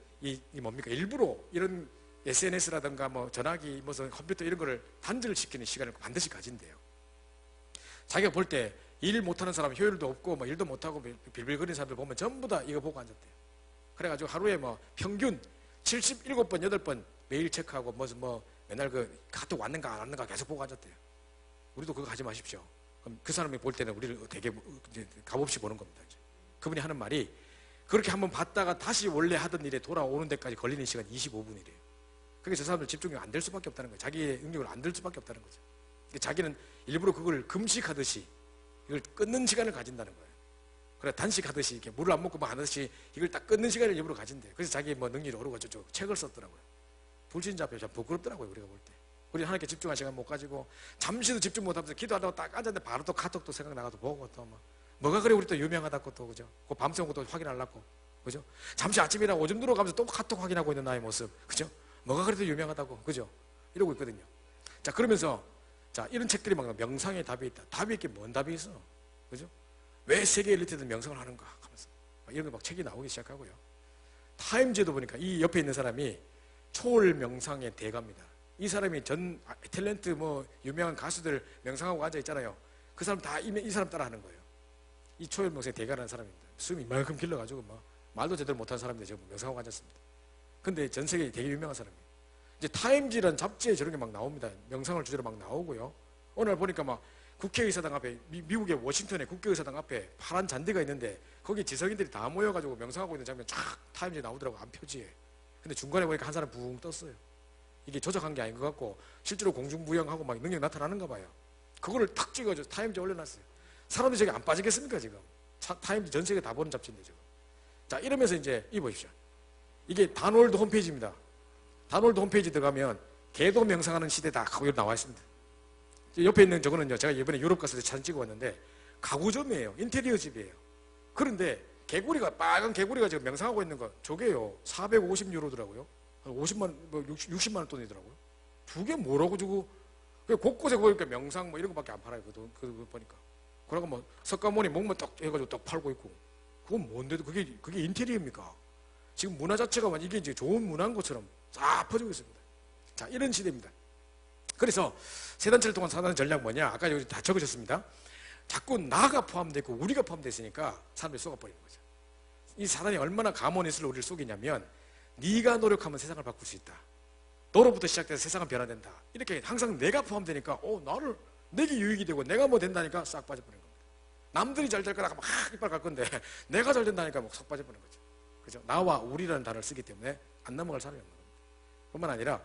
뭡니까? 일부러 이런 SNS라든가 전화기 무슨 컴퓨터 이런 거를 단절을 시키는 시간을 반드시 가진대요. 자기가 볼 때 일 못하는 사람, 효율도 없고 일도 못하고 빌빌거리는 사람들 보면 전부 다 이거 보고 앉았대요. 그래가지고 하루에 평균 77번, 8번 메일 체크하고 맨날 그 카톡 왔는가 안 왔는가 계속 보고 앉았대요. 우리도 그거 하지 마십시오. 그럼 그 사람이 볼 때는 우리를 되게 값없이 보는 겁니다. 이제. 그분이 하는 말이 그렇게 한번 봤다가 다시 원래 하던 일에 돌아오는 데까지 걸리는 시간 25분이래요. 그게 저 사람들 집중이 안 될 수밖에 없다는 거예요. 자기의 능력을 안 될 수밖에 없다는 거죠. 자기는 일부러 그걸 금식하듯이 이걸 끊는 시간을 가진다는 거예요. 그래 단식하듯이 이렇게 물을 안 먹고 하듯이 이걸 딱 끊는 시간을 일부러 가진대요. 그래서 자기 능력이 오르고 저쪽 책을 썼더라고요. 불신자 앞에 참 부끄럽더라고요. 우리가 볼 때. 우리 하나님께 집중할 시간 못 가지고 잠시도 집중 못하면서 기도하다가 딱 앉았는데 바로 또 카톡도 생각나가도 보고 또 뭐가 그래 우리 또 유명하다고 또 그죠? 그 밤새운 것도 확인하려고 그죠? 잠시 아침이라 오줌 들어가면서 또 카톡 확인하고 있는 나의 모습 그죠? 뭐가 그래도 유명하다고 그죠? 이러고 있거든요. 자 그러면서 이런 책들이 명상의 답이 있다. 답이 있게 뭔 답이 있어? 그죠? 왜 세계 엘리트들은 명상을 하는가 하면서 이런 거 막 책이 나오기 시작하고요. 타임즈에도 보니까 이 옆에 있는 사람이 초월 명상의 대가입니다. 이 사람이 전 탤런트 뭐 유명한 가수들 명상하고 앉아 있잖아요. 그 사람 다 이 사람 따라 하는 거예요. 이 초월 명상의 대가라는 사람입니다. 숨이 이만큼 길러가지고 막 말도 제대로 못하는 사람인데 지금 명상하고 앉았습니다. 근데 전 세계에 되게 유명한 사람이에요. 이제 타임지라는 잡지에 저런 게 막 나옵니다. 명상을 주제로 막 나오고요. 오늘 보니까 막 국회의사당 앞에 미국의 워싱턴의 국회의사당 앞에 파란 잔디가 있는데 거기 지성인들이 다 모여가지고 명상하고 있는 장면 쫙 타임지에 나오더라고, 안 표지에. 근데 중간에 보니까 한 사람 붕 떴어요. 이게 조작한 게 아닌 것 같고 실제로 공중부양하고 막 능력이 나타나는가 봐요. 그거를 탁 찍어서 타임지에 올려놨어요. 사람들이 저기 안 빠지겠습니까 지금? 타임지 전 세계 다 보는 잡지인데 지금. 자, 이러면서 이제 이 보십시오. 이게 다놀드 홈페이지입니다. 다놀드 홈페이지 들어가면 개도 명상하는 시대다 하고 나와 있습니다. 옆에 있는 저거는요, 제가 이번에 유럽 갔을 때 사진 찍어 왔는데 가구점이에요. 인테리어 집이에요. 그런데 개구리가, 빨간 개구리가 지금 명상하고 있는 거 저게요 450유로더라고요. 한 50만, 뭐 60만 원 돈이더라고요. 저게 뭐라고 주고 곳곳에 보니까 명상 뭐 이런 거밖에 안 팔아요. 그거 보니까. 그러고 뭐 석가모니 목만 딱 해가지고 딱 팔고 있고. 그건 뭔데도 그게 인테리어입니까? 지금 문화 자체가 이게 이제 좋은 문화인 것처럼 싹 퍼지고 있습니다. 자, 이런 시대입니다. 그래서 세 단체를 통한 사단의 전략 뭐냐? 아까 여기 다 적으셨습니다. 자꾸 나가 포함되어 있고 우리가 포함되어 있으니까 사람들이 속아버리는 거죠. 이 사단이 얼마나 가모니스를 우리를 속이냐면 네가 노력하면 세상을 바꿀 수 있다. 너로부터 시작돼서 세상은 변화된다. 이렇게 항상 내가 포함되니까 내게 유익이 되고 내가 뭐 된다니까 싹 빠져버리는 겁니다. 남들이 잘 될 거라고 막 이빨 갈 건데 내가 잘 된다니까 막 쏙 빠져버리는 거죠. 그죠? 나와 우리라는 단어를 쓰기 때문에 안 넘어갈 사람이 없는 겁니다. 뿐만 아니라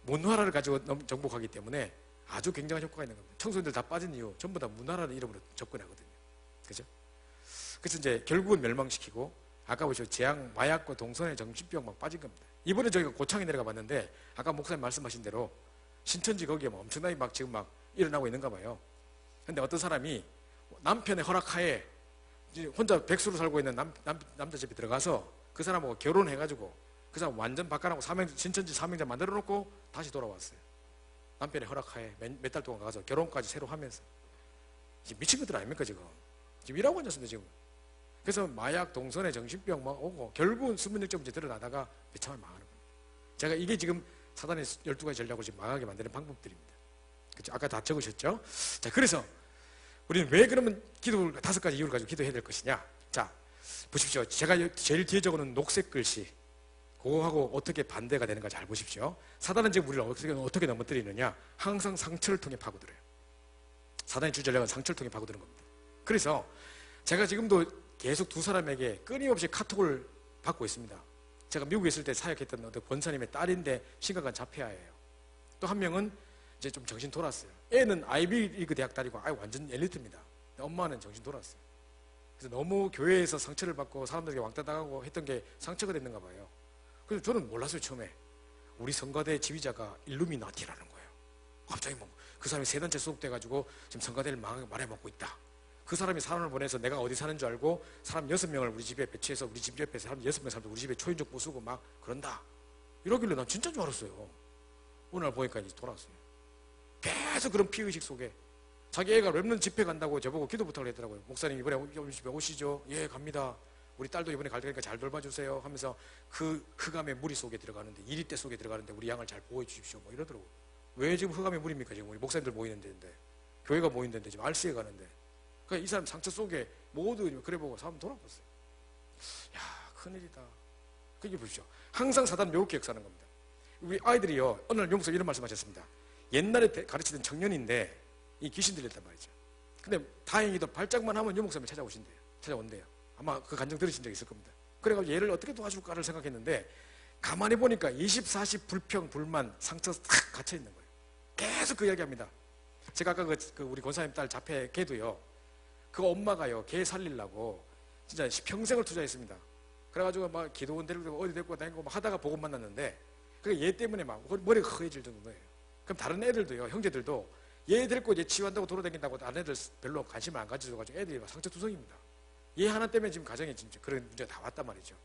문화라를 가지고 정복하기 때문에 아주 굉장한 효과가 있는 겁니다. 청소년들 다 빠진 이유 전부 다 문화라는 이름으로 접근하거든요. 그죠? 그래서 이제 결국은 멸망시키고 아까 보시죠. 재앙, 마약과 동선의 정신병 막 빠진 겁니다. 이번에 저희가 고창에 내려가 봤는데 아까 목사님 말씀하신 대로 신천지 거기에 막 엄청나게 막 지금 막 일어나고 있는가 봐요. 근데 어떤 사람이 남편의 허락하에 혼자 백수로 살고 있는 남자 집에 들어가서 그 사람하고 결혼해가지고 그 사람 완전 바꿔놓고 신천지 사명자 만들어 놓고 다시 돌아왔어요. 남편의 허락하에 몇 달 동안 가서 결혼까지 새로 하면서. 지금 미친 것들 아닙니까 지금? 지금 일하고 앉았습니다 지금. 그래서 마약, 동선의 정신병 막 오고 결국은 수문역점제 드러나다가 비참을 망하는 겁니다. 제가 이게 지금 사단의 12가지 전략으로 지금 망하게 만드는 방법들입니다. 그렇죠? 아까 다 적으셨죠? 자, 그래서 우리는 왜 그러면 기도 5가지 이유를 가지고 기도해야 될 것이냐? 자, 보십시오. 제가 제일 뒤에 적어놓은 녹색 글씨 그거하고 어떻게 반대가 되는가 잘 보십시오. 사단은 지금 우리를 어떻게 넘어뜨리느냐? 항상 상처를 통해 파고들어요. 사단의 주 전략은 상처를 통해 파고드는 겁니다. 그래서 제가 지금도 계속 두 사람에게 끊임없이 카톡을 받고 있습니다. 제가 미국에 있을 때 사역했던 어떤 권사님의 딸인데 심각한 자폐아예요. 또 한 명은 이제 좀 정신 돌았어요. 애는 아이비리그 대학 다니고 완전 엘리트입니다. 엄마는 정신 돌았어요. 그래서 너무 교회에서 상처를 받고 사람들에게 왕따 당하고 했던 게 상처가 됐는가 봐요. 그래서 저는 몰랐어요 처음에. 우리 성가대 지휘자가 일루미나티라는 거예요. 갑자기 뭐 그 사람이 세 단체 소속돼가지고 지금 성가대를 말해먹고 있다. 그 사람이 사람을 보내서 내가 어디 사는 줄 알고 사람 6명을 우리 집에 배치해서 우리 집 옆에 사람 6명 사람들 우리 집에 초인종 부수고 막 그런다. 이러길래 난 진짜인 줄 알았어요. 어느 날 보니까 이제 돌아왔어요. 계속 그런 피의식 속에 자기 애가 랩런 집회 간다고 저보고 기도 부탁을 했더라고요. 목사님 이번에 우리 집에 오시죠? 예, 갑니다. 우리 딸도 이번에 갈 테니까 잘 돌봐주세요 하면서 그 흑암의 무리 속에 들어가는데 이리떼 속에 들어가는데 우리 양을 잘 보호해 주십시오 뭐 이러더라고요. 왜 지금 흑암의 무리입니까? 지금 우리 목사님들 모이는 데인데 교회가 모이는 데인데 지금 RC에 가는데 그러니까 이 사람 상처 속에 모두 그래 보고 사람 돌아봤어요. 야, 큰일이다. 그게 보십시오. 항상 사단은 이렇게 역사하는 겁니다. 우리 아이들이요 어느 날 용서 이런 말씀하셨습니다. 옛날에 가르치던 청년인데 이 귀신 들렸단 말이죠. 근데 다행히도 발작만 하면 유 목사님이 찾아온대요. 아마 그 간증 들으신 적 있을 겁니다. 그래가지고 얘를 어떻게 도와줄까를 생각했는데 가만히 보니까 24시 불평, 불만, 상처 탁 갇혀있는 거예요. 계속 그 이야기합니다. 제가 아까 그 우리 권사님 딸 자폐 걔도요 그 엄마가요 걔 살리려고 진짜 평생을 투자했습니다. 그래가지고 막 기도원 데리고 어디 데리고 다니고 막 하다가 보고 만났는데 그게 얘 때문에 막 머리가 허해질 정도예요. 그럼 다른 애들도요 형제들도 얘 데리고 이제 치유한다고 돌아다닌다고 다른 애들 별로 관심을 안 가져줘가지고 애들이 막 상처투성입니다. 얘 하나 때문에 지금 가정에 진짜 그런 문제가 다 왔단 말이죠.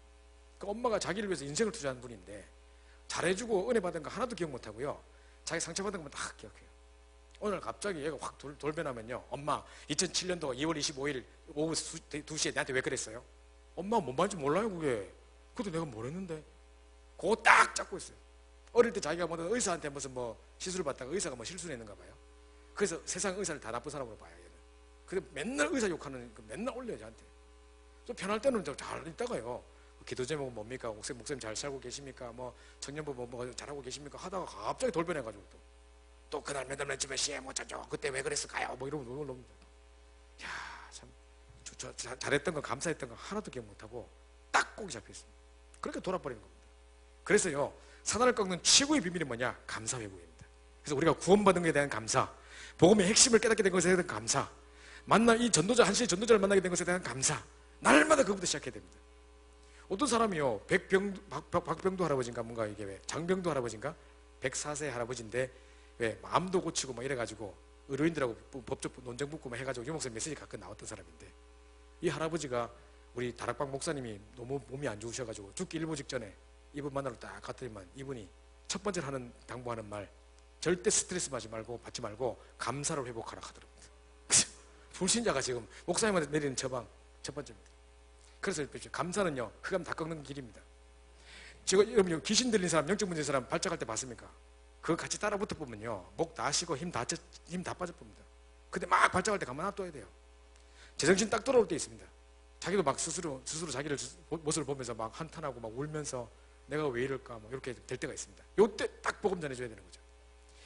그 엄마가 자기를 위해서 인생을 투자한 분인데 잘해주고 은혜 받은 거 하나도 기억 못하고요 자기 상처받은 것만 딱 기억해요. 오늘 갑자기 얘가 확 돌변하면요 엄마 2007년도 2월 25일 오후 2시에 나한테 왜 그랬어요? 엄마 뭔 말인지 몰라요 그게. 그것도 내가 뭘 했는데. 그거 딱 잡고 있어요. 어릴 때 자기가 뭐 의사한테 무슨 뭐 시술을 받다가 의사가 뭐 실수를 했는가 봐요. 그래서 세상 의사를 다 나쁜 사람으로 봐요 얘는. 근데 맨날 의사 욕하는 맨날 올려요 저한테. 좀 편할 때는 좀 잘 있다가요. 기도 제목은 뭡니까? 목사님 잘 살고 계십니까? 뭐 청년부 뭐 잘하고 계십니까? 하다가 갑자기 돌변해가지고 또 그날 맨날 집에 시에 못 찾죠. 그때 왜 그랬을까요? 뭐 이러고 놀 놈들. 야, 참 잘했던 거 감사했던 거 하나도 기억 못하고 딱 꼭이 잡혀있습니다. 그렇게 돌아버리는 겁니다. 그래서요 사단을 꺾는 최고의 비밀이 뭐냐? 감사 회복입니다. 그래서 우리가 구원받은 것에 대한 감사, 복음의 핵심을 깨닫게 된 것에 대한 감사, 만나 이 전도자 한시의 전도자를 만나게 된 것에 대한 감사, 날마다 그것부터 시작해야 됩니다. 어떤 사람이요 박병두 할아버지인가 뭔가 이게 왜 장병두 할아버지인가 104세 할아버지인데 왜 마음도 고치고 막 이래가지고 의료인들하고 법적 논쟁 붙고 막 해가지고 유목사 메시지 가끔 나왔던 사람인데 이 할아버지가 우리 다락방 목사님이 너무 몸이 안 좋으셔가지고 죽기 일보 직전에 이분 만나러 딱 갔더니만 이분이 첫 번째로 하는 당부하는 말 절대 스트레스 받지 말고 감사를 회복하라 하더랍니다. 불신자가 지금 목사님한테 내리는 처방 첫 번째입니다. 그래서 감사는요 흑암 다 꺾는 길입니다. 제가 여러분 귀신 들린 사람 영적 문제 사람 발작할 때 봤습니까? 그거 같이 따라 붙어 보면요 목 다 쉬고 힘 다 빠져 봅니다. 근데 막 발작할 때 가만 놔둬야 돼요. 제정신 딱 돌아올 때 있습니다. 자기도 막 스스로 자기를 모습을 보면서 막 한탄하고 막 울면서 내가 왜 이럴까 뭐 이렇게 될 때가 있습니다. 요때 딱 복음 전해줘야 되는 거죠.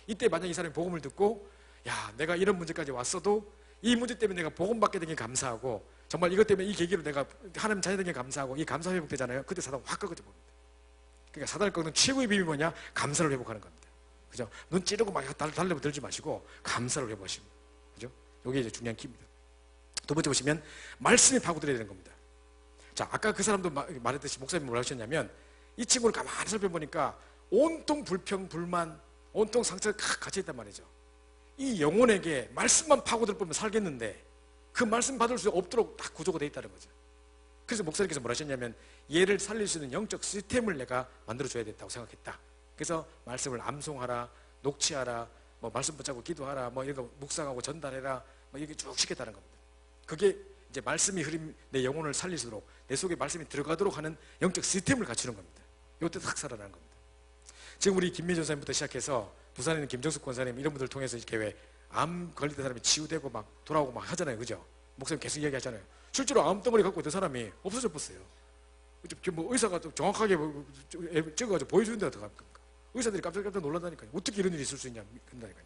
이때 만약 이 사람이 복음을 듣고 야 내가 이런 문제까지 왔어도 이 문제 때문에 내가 복음 받게 된 게 감사하고 정말 이것 때문에 이 계기로 내가 하나님 자녀 된 게 감사하고 이 감사 회복되잖아요. 그때 사단 확 꺾어져 봅니다. 그러니까 사단을 꺾는 최고의 비밀이 뭐냐? 감사를 회복하는 겁니다. 그죠? 눈 찌르고 막 달래고 들지 마시고 감사를 회복하시고 그죠? 이게 이제 중요한 키입니다. 두 번째 보시면 말씀이 파고들어야 되는 겁니다. 자 아까 그 사람도 말했듯이 목사님이 뭐라 하셨냐면 이 친구를 가만히 살펴보니까 온통 불평 불만 온통 상처가 갇혀 있단 말이죠. 이 영혼에게 말씀만 파고들면 살겠는데 그 말씀 받을 수 없도록 다 구조가 되어 있다는 거죠. 그래서 목사님께서 뭐라 하셨냐면 얘를 살릴 수 있는 영적 시스템을 내가 만들어줘야 됐다고 생각했다. 그래서 말씀을 암송하라 녹취하라 뭐 말씀 붙잡고 기도하라 뭐 이런 거 묵상하고 전달해라 뭐 이렇게 쭉 시켰다는 겁니다. 그게 이제 말씀이 흐림 내 영혼을 살리도록 내 속에 말씀이 들어가도록 하는 영적 시스템을 갖추는 겁니다. 이때 딱 살아나는 겁니다. 지금 우리 김민희 전사님부터 시작해서 부산에 있는 김정숙 권사님 이런 분들 통해서 이렇게 왜 암 걸렸던 사람이 치유되고 막 돌아오고 막 하잖아요. 그죠? 목사님 계속 이야기하잖아요. 실제로 암덩어리 갖고 있던 사람이 없어져 버렸어요. 뭐 의사가 또 정확하게 찍어가지고 보여주는 데가 어떡합니까? 의사들이 깜짝 놀란다니까요. 어떻게 이런 일이 있을 수 있냐 그런다니까요.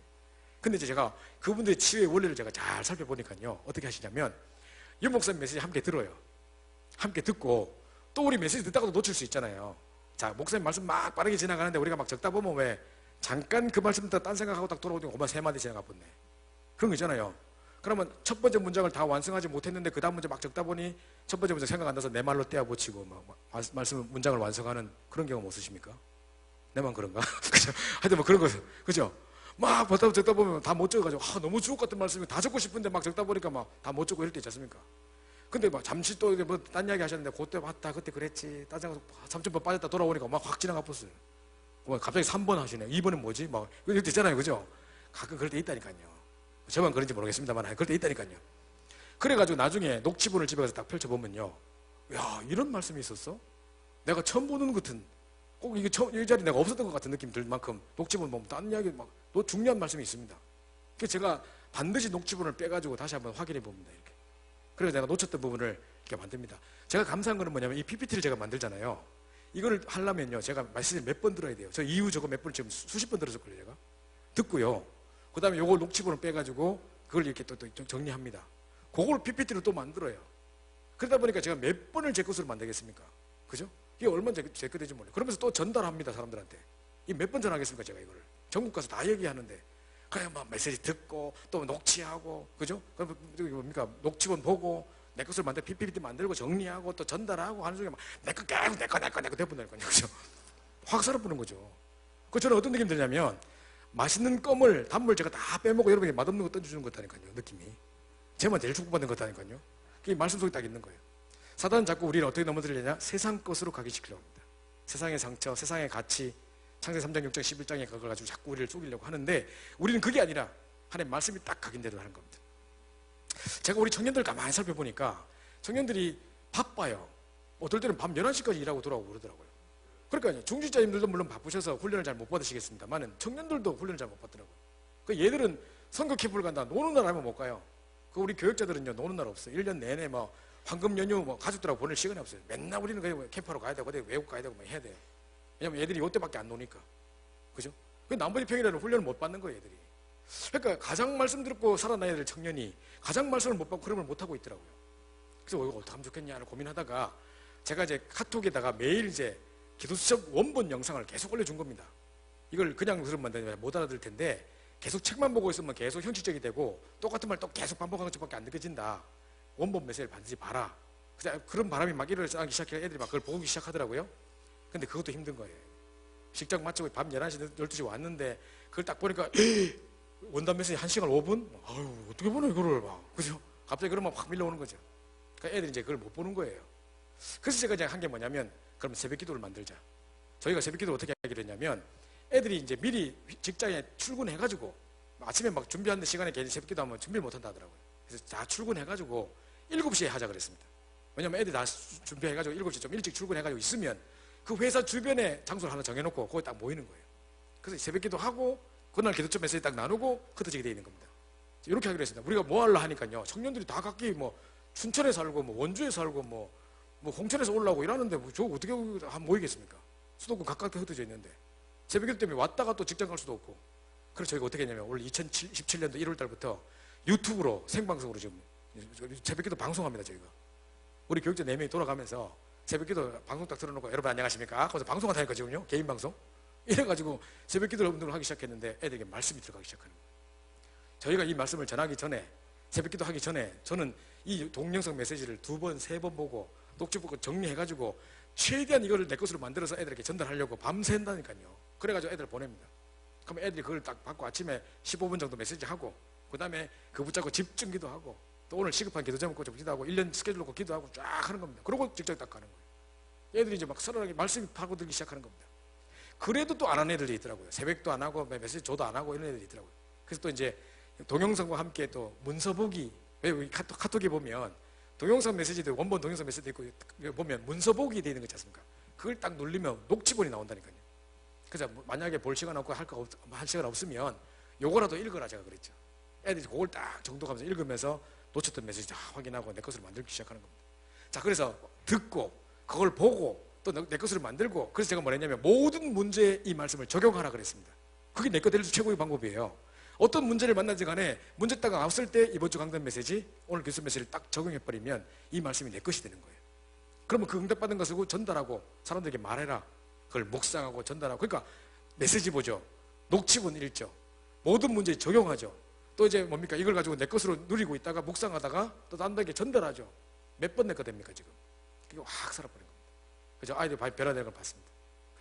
근데 이제 제가 그분들의 치유의 원리를 제가 잘 살펴보니까요. 어떻게 하시냐면 유 목사님 메시지 함께 들어요. 함께 듣고 또 우리 메시지 듣다가도 놓칠 수 있잖아요. 자 목사님 말씀 막 빠르게 지나가는데 우리가 막 적다 보면 왜 잠깐 그 말씀 듣다 딴 생각하고 딱 돌아오더니 오만 세 마디 지나가 봤네. 그런 거 있잖아요. 그러면 첫 번째 문장을 다 완성하지 못했는데 그 다음 문제 막 적다 보니 첫 번째 문장 생각 안 나서 내 말로 떼어붙이고 말씀 문장을 완성하는 그런 경험 없으십니까? 내만 그런가? 그죠? 하여튼 뭐 그런 거 그죠? 막 적다 보면 다 못 적어가지고 너무 주옥 같은 말씀이 다 적고 싶은데 막 적다 보니까 막 다 못 적고 이럴 때 있지 않습니까? 근데 막 잠시 또 뭐 딴 이야기 하셨는데 그때 봤다 그때 그랬지 딴 생각 3,000번 빠졌다 돌아오니까 막 확 지나가 버렸어요. 갑자기 3번 하시네. 2번은 뭐지? 막 이럴 때 있잖아요. 그죠? 가끔 그럴 때 있다니까요. 저만 그런지 모르겠습니다만 그럴 때 있다니까요. 그래가지고 나중에 녹취본을 집에 가서 딱 펼쳐보면요. 야 이런 말씀이 있었어? 내가 처음 보는 것 같은 꼭 이게 이 자리에 내가 없었던 것 같은 느낌이 들 만큼 녹취본 보면 딴 이야기 막 또 중요한 말씀이 있습니다. 그래서 제가 반드시 녹취본을 빼가지고 다시 한번 확인해 봅니다. 이렇게. 그래서 내가 놓쳤던 부분을 이렇게 만듭니다. 제가 감사한 거는 뭐냐면 이 PPT를 제가 만들잖아요. 이걸 하려면요 제가 말씀을 몇 번 들어야 돼요. 저 이후 저거 몇 번 지금 수십 번 들었을걸요 제가. 듣고요. 그 다음에 요걸 녹취본을 빼가지고 그걸 이렇게 또 정리합니다. 그걸 PPT로 또 만들어요. 그러다 보니까 제가 몇 번을 제 것으로 만들겠습니까? 그죠? 이게 얼마나 제 거 되지 몰라요. 그러면서 또 전달합니다 사람들한테. 이 몇 번 전하겠습니까 제가 이거를. 전국 가서 다 얘기하는데 그냥 막 메시지 듣고 또 녹취하고 그죠? 그럼 뭡니까 녹취본 보고 내 것을 만들 PPT 만들고 정리하고 또 전달하고 하는 중에 막 내 거 계속 내 거 대본다니까요. 그죠? 확 살아보는 거죠. 그 저는 어떤 느낌이 드냐면 맛있는 껌을 단물 제가 다 빼먹고 여러분이 맛없는 거 던져주는 것 같다니까요. 느낌이. 제만 제일 축복받는 것 같다니까요. 그게 말씀 속에 딱 있는 거예요. 사단은 자꾸 우리를 어떻게 넘어뜨리느냐? 세상 것으로 가기시키려고 합니다. 세상의 상처, 세상의 가치, 창세기 3장, 6장, 11장에 그걸 가지고 자꾸 우리를 속이려고 하는데 우리는 그게 아니라 하나님 말씀이 딱 각인대로 하는 겁니다. 제가 우리 청년들 가만히 살펴보니까 청년들이 바빠요. 어떨 때는 밤 11시까지 일하고 돌아오고 그러더라고요. 그러니까 중직자님들도 물론 바쁘셔서 훈련을 잘 못 받으시겠습니다만 청년들도 훈련을 잘 못 받더라고요. 그 얘들은 선거 캠프를 간다. 노는 날 하면 못 가요. 그 우리 교육자들은요, 노는 날 없어요. 1년 내내 뭐 황금 연휴 뭐 가족들하고 보낼 시간이 없어요. 맨날 우리는 그냥 캠프로 가야 되고 어디 외국 가야 되고 뭐 해야 돼요. 왜냐면 얘들이 이때밖에 안 노니까. 그죠? 그 나머지 평일에는 훈련을 못 받는 거예요, 얘들이. 그러니까 가장 말씀 듣고 살아나야 될 청년이 가장 말씀을 못 받고 그런 걸 못 하고 있더라고요. 그래서 이거 어떻게 하면 좋겠냐를 고민하다가 제가 이제 카톡에다가 매일 이제 기도 수첩 원본 영상을 계속 올려준 겁니다. 이걸 그냥 들으면 못 알아들 텐데 계속 책만 보고 있으면 계속 형식적이 되고 똑같은 말 또 계속 반복하는 것밖에 안 느껴진다. 원본 메시지를 반드시 봐라. 그런 바람이 막 일어나기 시작해 애들이 막 그걸 보기 시작하더라고요. 근데 그것도 힘든 거예요. 직장 마치고 밤 11시, 12시 왔는데 그걸 딱 보니까 원단 메시지 1시간 5분? 아유, 어떻게 보나 이거를 막. 그죠? 갑자기 그러면 확 밀려오는 거죠. 그러니까 애들이 이제 그걸 못 보는 거예요. 그래서 제가 이제 한 게 뭐냐면 그럼 새벽 기도를 만들자. 저희가 새벽 기도를 어떻게 하기로 했냐면 애들이 이제 미리 직장에 출근해가지고 아침에 막 준비하는 시간에 괜히 새벽 기도하면 준비를 못 한다 하더라고요. 그래서 다 출근해가지고 7시에 하자 그랬습니다. 왜냐면 애들이 다 준비해가지고 7시 좀 일찍 출근해가지고 있으면 그 회사 주변에 장소를 하나 정해놓고 거기 딱 모이는 거예요. 그래서 새벽 기도 하고 그날 기도처 메시지 딱 나누고 흩어지게 되어 있는 겁니다. 이렇게 하기로 했습니다. 우리가 뭐 하려 하니까요. 청년들이 다 각기 뭐 춘천에 살고 뭐 원주에 살고 뭐 홍천에서 올라오고 이러는데 뭐 저 어떻게 한 모이겠습니까? 수도권 가깝게 흩어져 있는데 새벽 기도 때문에 왔다가 또 직장 갈 수도 없고. 그래서 저희가 어떻게 했냐면 올 2017년도 1월 달부터 유튜브로 생방송으로 지금 새벽 기도 방송합니다. 저희가 우리 교육자 4명이 돌아가면서 새벽 기도 방송 딱 틀어놓고 여러분 안녕하십니까? 거기서 방송한다니까 지금요. 개인 방송 이래가지고 새벽 기도를 운동을 하기 시작했는데 애들에게 말씀이 들어가기 시작하는 거예요. 저희가 이 말씀을 전하기 전에 새벽 기도 하기 전에 저는 이 동영상 메시지를 2번, 3번 보고 녹취 보고 정리해가지고 최대한 이거를 내 것으로 만들어서 애들에게 전달하려고 밤새 한다니까요. 그래가지고 애들 보냅니다. 그럼 애들이 그걸 딱 받고 아침에 15분 정도 메시지 하고 그 다음에 그 붙잡고 집중 기도하고 또 오늘 시급한 기도 제목 꽂고 기도하고 1년 스케줄 놓고 기도하고 쫙 하는 겁니다. 그러고 직접 딱 가는 거예요. 애들이 이제 막 서른하게 말씀이 파고들기 시작하는 겁니다. 그래도 또 안 하는 애들이 있더라고요. 새벽도 안 하고 메시지 줘도 안 하고 이런 애들이 있더라고요. 그래서 또 이제 동영상과 함께 또 문서 보기, 왜 우리 카톡에 보면 동영상 메시지도 원본 동영상 메시지도 있고 보면 문서 보기 되어 있는 거 있지 않습니까? 그걸 딱 눌리면 녹취본이 나온다니까요. 그래서 만약에 볼 시간 없고 할 시간 없으면 요거라도 읽어라 제가 그랬죠. 애들이 그걸 딱 정독하면서 읽으면서 놓쳤던 메시지 다 확인하고 내 것으로 만들기 시작하는 겁니다. 자, 그래서 듣고 그걸 보고 또 내 것으로 만들고 그래서 제가 뭐랬냐면 모든 문제에 이 말씀을 적용하라 그랬습니다. 그게 내 것 될 수 최고의 방법이에요. 어떤 문제를 만나지 간에 문제 딱 나왔을 때 이번 주 강단 메시지 오늘 교수 메시지를 딱 적용해버리면 이 말씀이 내 것이 되는 거예요. 그러면 그 응답받은 것을 전달하고 사람들에게 말해라. 그걸 묵상하고 전달하고 그러니까 메시지 보죠. 녹취본 읽죠. 모든 문제에 적용하죠. 또 이제 뭡니까? 이걸 가지고 내 것으로 누리고 있다가 묵상하다가 또 남들에게 전달하죠. 몇 번 내 거 됩니까 지금? 그게 확 살아버린 겁니다. 그죠? 아이들 변화되는 걸 봤습니다.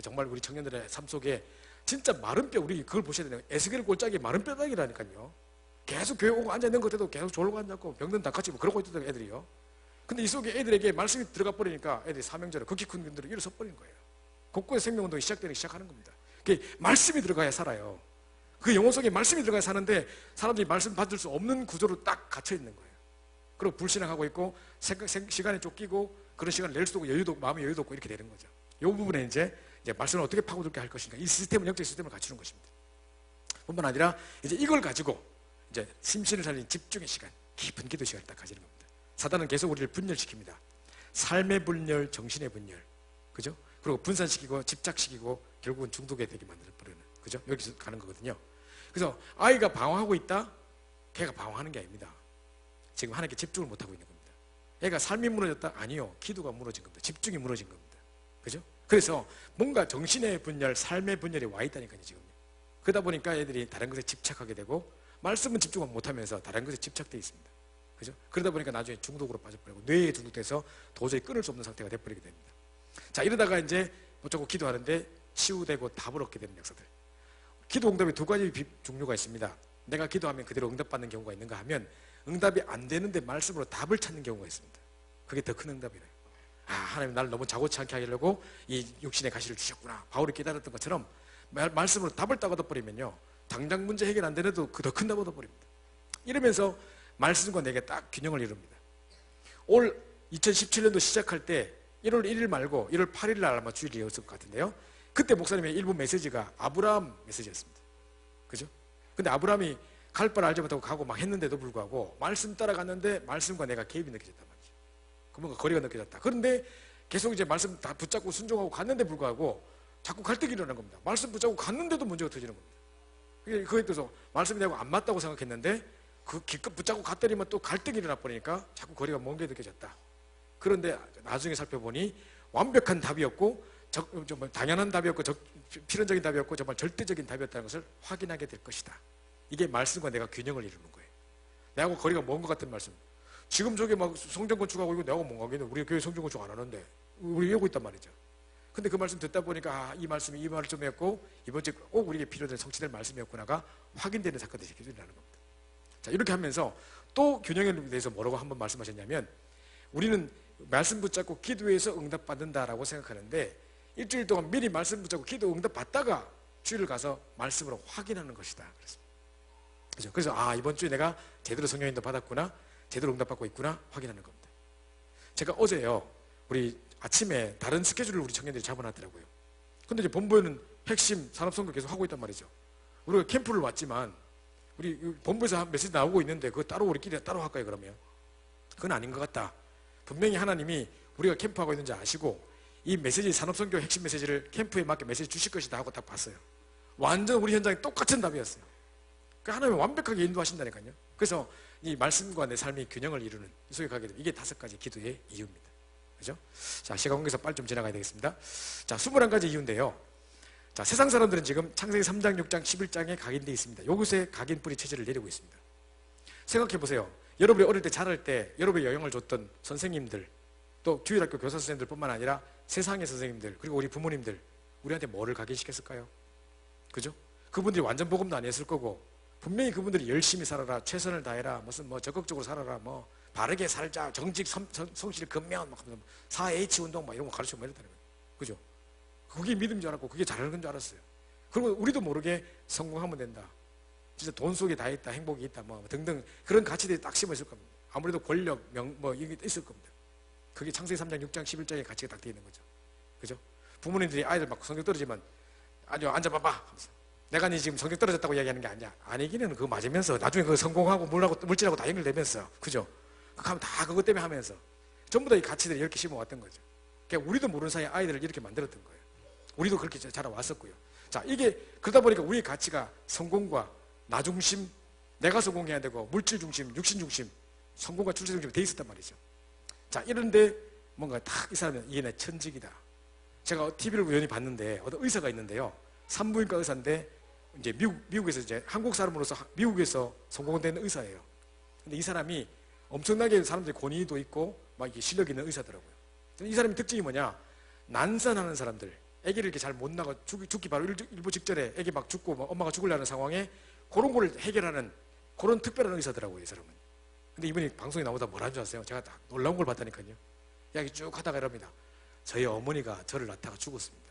정말 우리 청년들의 삶 속에 진짜 마른 뼈 우리 그걸 보셔야 되는 거예요. 에스겔 골짜기 마른 뼈다귀라니까요. 계속 교회 오고 앉아있는 것 같아도 계속 졸고 앉았고 병든 닭같이 그러고 있던 애들이요. 근데 이 속에 애들에게 말씀이 들어가 버리니까 애들이 사명자로 극히 큰 분들이 일어서 버린 거예요. 곳곳에 생명운동이 시작하는 겁니다. 그게 말씀이 들어가야 살아요. 그 영혼 속에 말씀이 들어가야 사는데 사람들이 말씀 받을 수 없는 구조로 딱 갇혀 있는 거예요. 그리고 불신앙하고 있고 시간에 쫓기고 그런 시간을 낼 수도 없고 여유도 마음의 여유도 없고 이렇게 되는 거죠. 이 부분에 이제 말씀을 어떻게 파고들게 할 것인가 이 시스템을 영적 시스템을 갖추는 것입니다. 뿐만 아니라 이제 이걸 가지고 이제 심신을 살린 집중의 시간, 깊은 기도 시간을 딱 가지는 겁니다. 사단은 계속 우리를 분열시킵니다. 삶의 분열, 정신의 분열, 그죠? 그리고 분산시키고 집착시키고 결국은 중독에 되게 만들어 버리는, 그죠? 여기서 가는 거거든요. 그래서 아이가 방황하고 있다, 걔가 방황하는 게 아닙니다. 지금 하나님께 집중을 못 하고 있는 겁니다. 애가 삶이 무너졌다, 아니요, 기도가 무너진 겁니다. 집중이 무너진 겁니다. 그죠? 그래서 뭔가 정신의 분열, 삶의 분열이 와 있다니까요, 지금. 그러다 보니까 애들이 다른 것에 집착하게 되고 말씀은 집중을 못하면서 다른 것에 집착되어 있습니다. 그죠? 그러다 보니까 나중에 중독으로 빠져버리고 뇌에 중독돼서 도저히 끊을 수 없는 상태가 돼버리게 됩니다. 자, 이러다가 이제 어쩌고 기도하는데 치유되고 답을 얻게 되는 역사들. 기도 응답에 두 가지 종류가 있습니다. 내가 기도하면 그대로 응답받는 경우가 있는가 하면 응답이 안 되는데 말씀으로 답을 찾는 경우가 있습니다. 그게 더 큰 응답이래요. 아, 하나님 나를 너무 자고치 않게 하려고 이 육신의 가시를 주셨구나. 바울이 깨달았던 것처럼 말씀으로 답을 딱 얻어버리면요, 당장 문제 해결 안 되는데도 그 더 큰 답 얻어버립니다. 이러면서 말씀과 내게 딱 균형을 이룹니다. 올 2017년도 시작할 때 1월 1일 말고 1월 8일 날 아마 주일이었을 것 같은데요. 그때 목사님의 일부 메시지가 아브라함 메시지였습니다. 그죠? 근데 아브라함이 갈 바를 알지 못하고 가고 막 했는데도 불구하고 말씀 따라갔는데 말씀과 내가 개입이 느껴졌단 말이죠. 그 뭔가 거리가 느껴졌다. 그런데 계속 이제 말씀 다 붙잡고 순종하고 갔는데 불구하고 자꾸 갈등이 일어나는 겁니다. 말씀 붙잡고 갔는데도 문제가 터지는 겁니다. 그에 따라서 말씀이 내가 안 맞다고 생각했는데 그 기껏 붙잡고 갔더니만 또 갈등이 일어나 버리니까 자꾸 거리가 먼 게 느껴졌다. 그런데 나중에 살펴보니 완벽한 답이었고 정말 당연한 답이었고 필연적인 답이었고 정말 절대적인 답이었다는 것을 확인하게 될 것이다. 이게 말씀과 내가 균형을 이루는 거예요. 내하고 거리가 먼 것 같은 말씀. 지금 저게 막 성전 건축하고 이거 내하고 뭔가 하겠네. 우리 교회 성전 건축 안 하는데 우리 이러고 있단 말이죠. 근데 그 말씀 듣다 보니까 이 말씀이 이 말씀이었고 이번 주에 꼭 우리에게 필요된 성취될 말씀이었구나가 확인되는 사건들이 일어나는 겁니다. 자, 이렇게 하면서 또 균형에 대해서 뭐라고 한번 말씀하셨냐면 우리는 말씀 붙잡고 기도해서 응답받는다라고 생각하는데 일주일 동안 미리 말씀 붙잡고 기도 응답받다가 주일을 가서 말씀으로 확인하는 것이다. 그렇죠? 그래서 이번 주에 내가 제대로 성령인도 받았구나, 제대로 응답받고 있구나 확인하는 겁니다. 제가 어제요 우리 아침에 다른 스케줄을 우리 청년들이 잡아놨더라고요. 근데 이제 본부에는 핵심 산업선거 계속 하고 있단 말이죠. 우리가 캠프를 왔지만 우리 본부에서 메시지 나오고 있는데 그거 따로 우리끼리 따로 할까요 그러면? 그건 아닌 것 같다. 분명히 하나님이 우리가 캠프하고 있는지 아시고 이 메시지 산업선교 핵심 메시지를 캠프에 맞게 메시지 주실 것이다 하고 딱 봤어요. 완전 우리 현장에 똑같은 답이었어요. 그러니까 하나님이 완벽하게 인도하신다니까요. 그래서 이 말씀과 내 삶이 균형을 이루는 이 속에 가게 되면 이게 5가지 기도의 이유입니다. 그죠? 자, 시간 관계에서 빨리 좀 지나가야 되겠습니다. 자, 21가지 이유인데요. 자, 세상 사람들은 지금 창세기 3장, 6장, 11장에 각인되어 있습니다. 요것에 각인뿌리 체제를 내리고 있습니다. 생각해 보세요. 여러분이 어릴 때 자랄 때 여러분의 영향을 줬던 선생님들 또 주일학교 교사 선생님들 뿐만 아니라 세상의 선생님들 그리고 우리 부모님들 우리한테 뭐를 각인시켰을까요? 그죠? 그분들이 완전 복음도 아니었을 거고 분명히 그분들이 열심히 살아라, 최선을 다해라, 무슨 뭐 적극적으로 살아라, 뭐 바르게 살자, 정직, 성실, 근면, 4H 운동 막 이런 거 가르치고 이랬다는 거예요. 그죠? 그게 믿음 줄 알았고 그게 잘하는 건 줄 알았어요. 그리고 우리도 모르게 성공하면 된다. 진짜 돈 속에 다 있다, 행복이 있다, 뭐 등등 그런 가치들이 딱 심어 있을 겁니다. 아무래도 권력, 뭐 이게 있을 겁니다. 그게 창세기 3장, 6장, 11장의 가치가 딱 되어 있는 거죠. 그죠? 부모님들이 아이들 막 성적 떨어지면 아주 앉아봐봐 하면서 내가 네 지금 성적 떨어졌다고 이야기하는 게 아니야. 아니기는 그거 맞으면서 나중에 그거 성공하고 물질하고 다 연결되면서 그죠? 그거 하면 다 그것 때문에 하면서 전부 다 이 가치들이 이렇게 심어왔던 거죠. 그러니까 우리도 모르는 사이에 아이들을 이렇게 만들었던 거예요. 우리도 그렇게 자라왔었고요. 자, 이게 그러다 보니까 우리의 가치가 성공과 나 중심, 내가 성공해야 되고 물질 중심, 육신 중심, 성공과 출세 중심 돼 있었단 말이죠. 자, 이런데 뭔가 딱 이 사람은 이게 내 천직이다. 제가 TV를 우연히 봤는데 어떤 의사가 있는데요. 산부인과 의사인데 이제 미국에서 이제 한국 사람으로서 미국에서 성공된 의사예요. 근데 이 사람이 엄청나게 사람들이 권위도 있고 막 이게 실력 있는 의사더라고요. 이 사람의 특징이 뭐냐? 난산하는 사람들, 아기를 이렇게 잘 못 나가 죽기 바로 일부 직전에 아기 막 죽고 막 엄마가 죽으려는 상황에 그런 거를 해결하는 그런 특별한 의사더라고요, 이 사람은. 근데 이분이 방송에 나오다 뭐라는 줄 아세요? 제가 딱 놀라운 걸 봤다니까요. 이야기 쭉 하다가 이럽니다. 저희 어머니가 저를 낳다가 죽었습니다.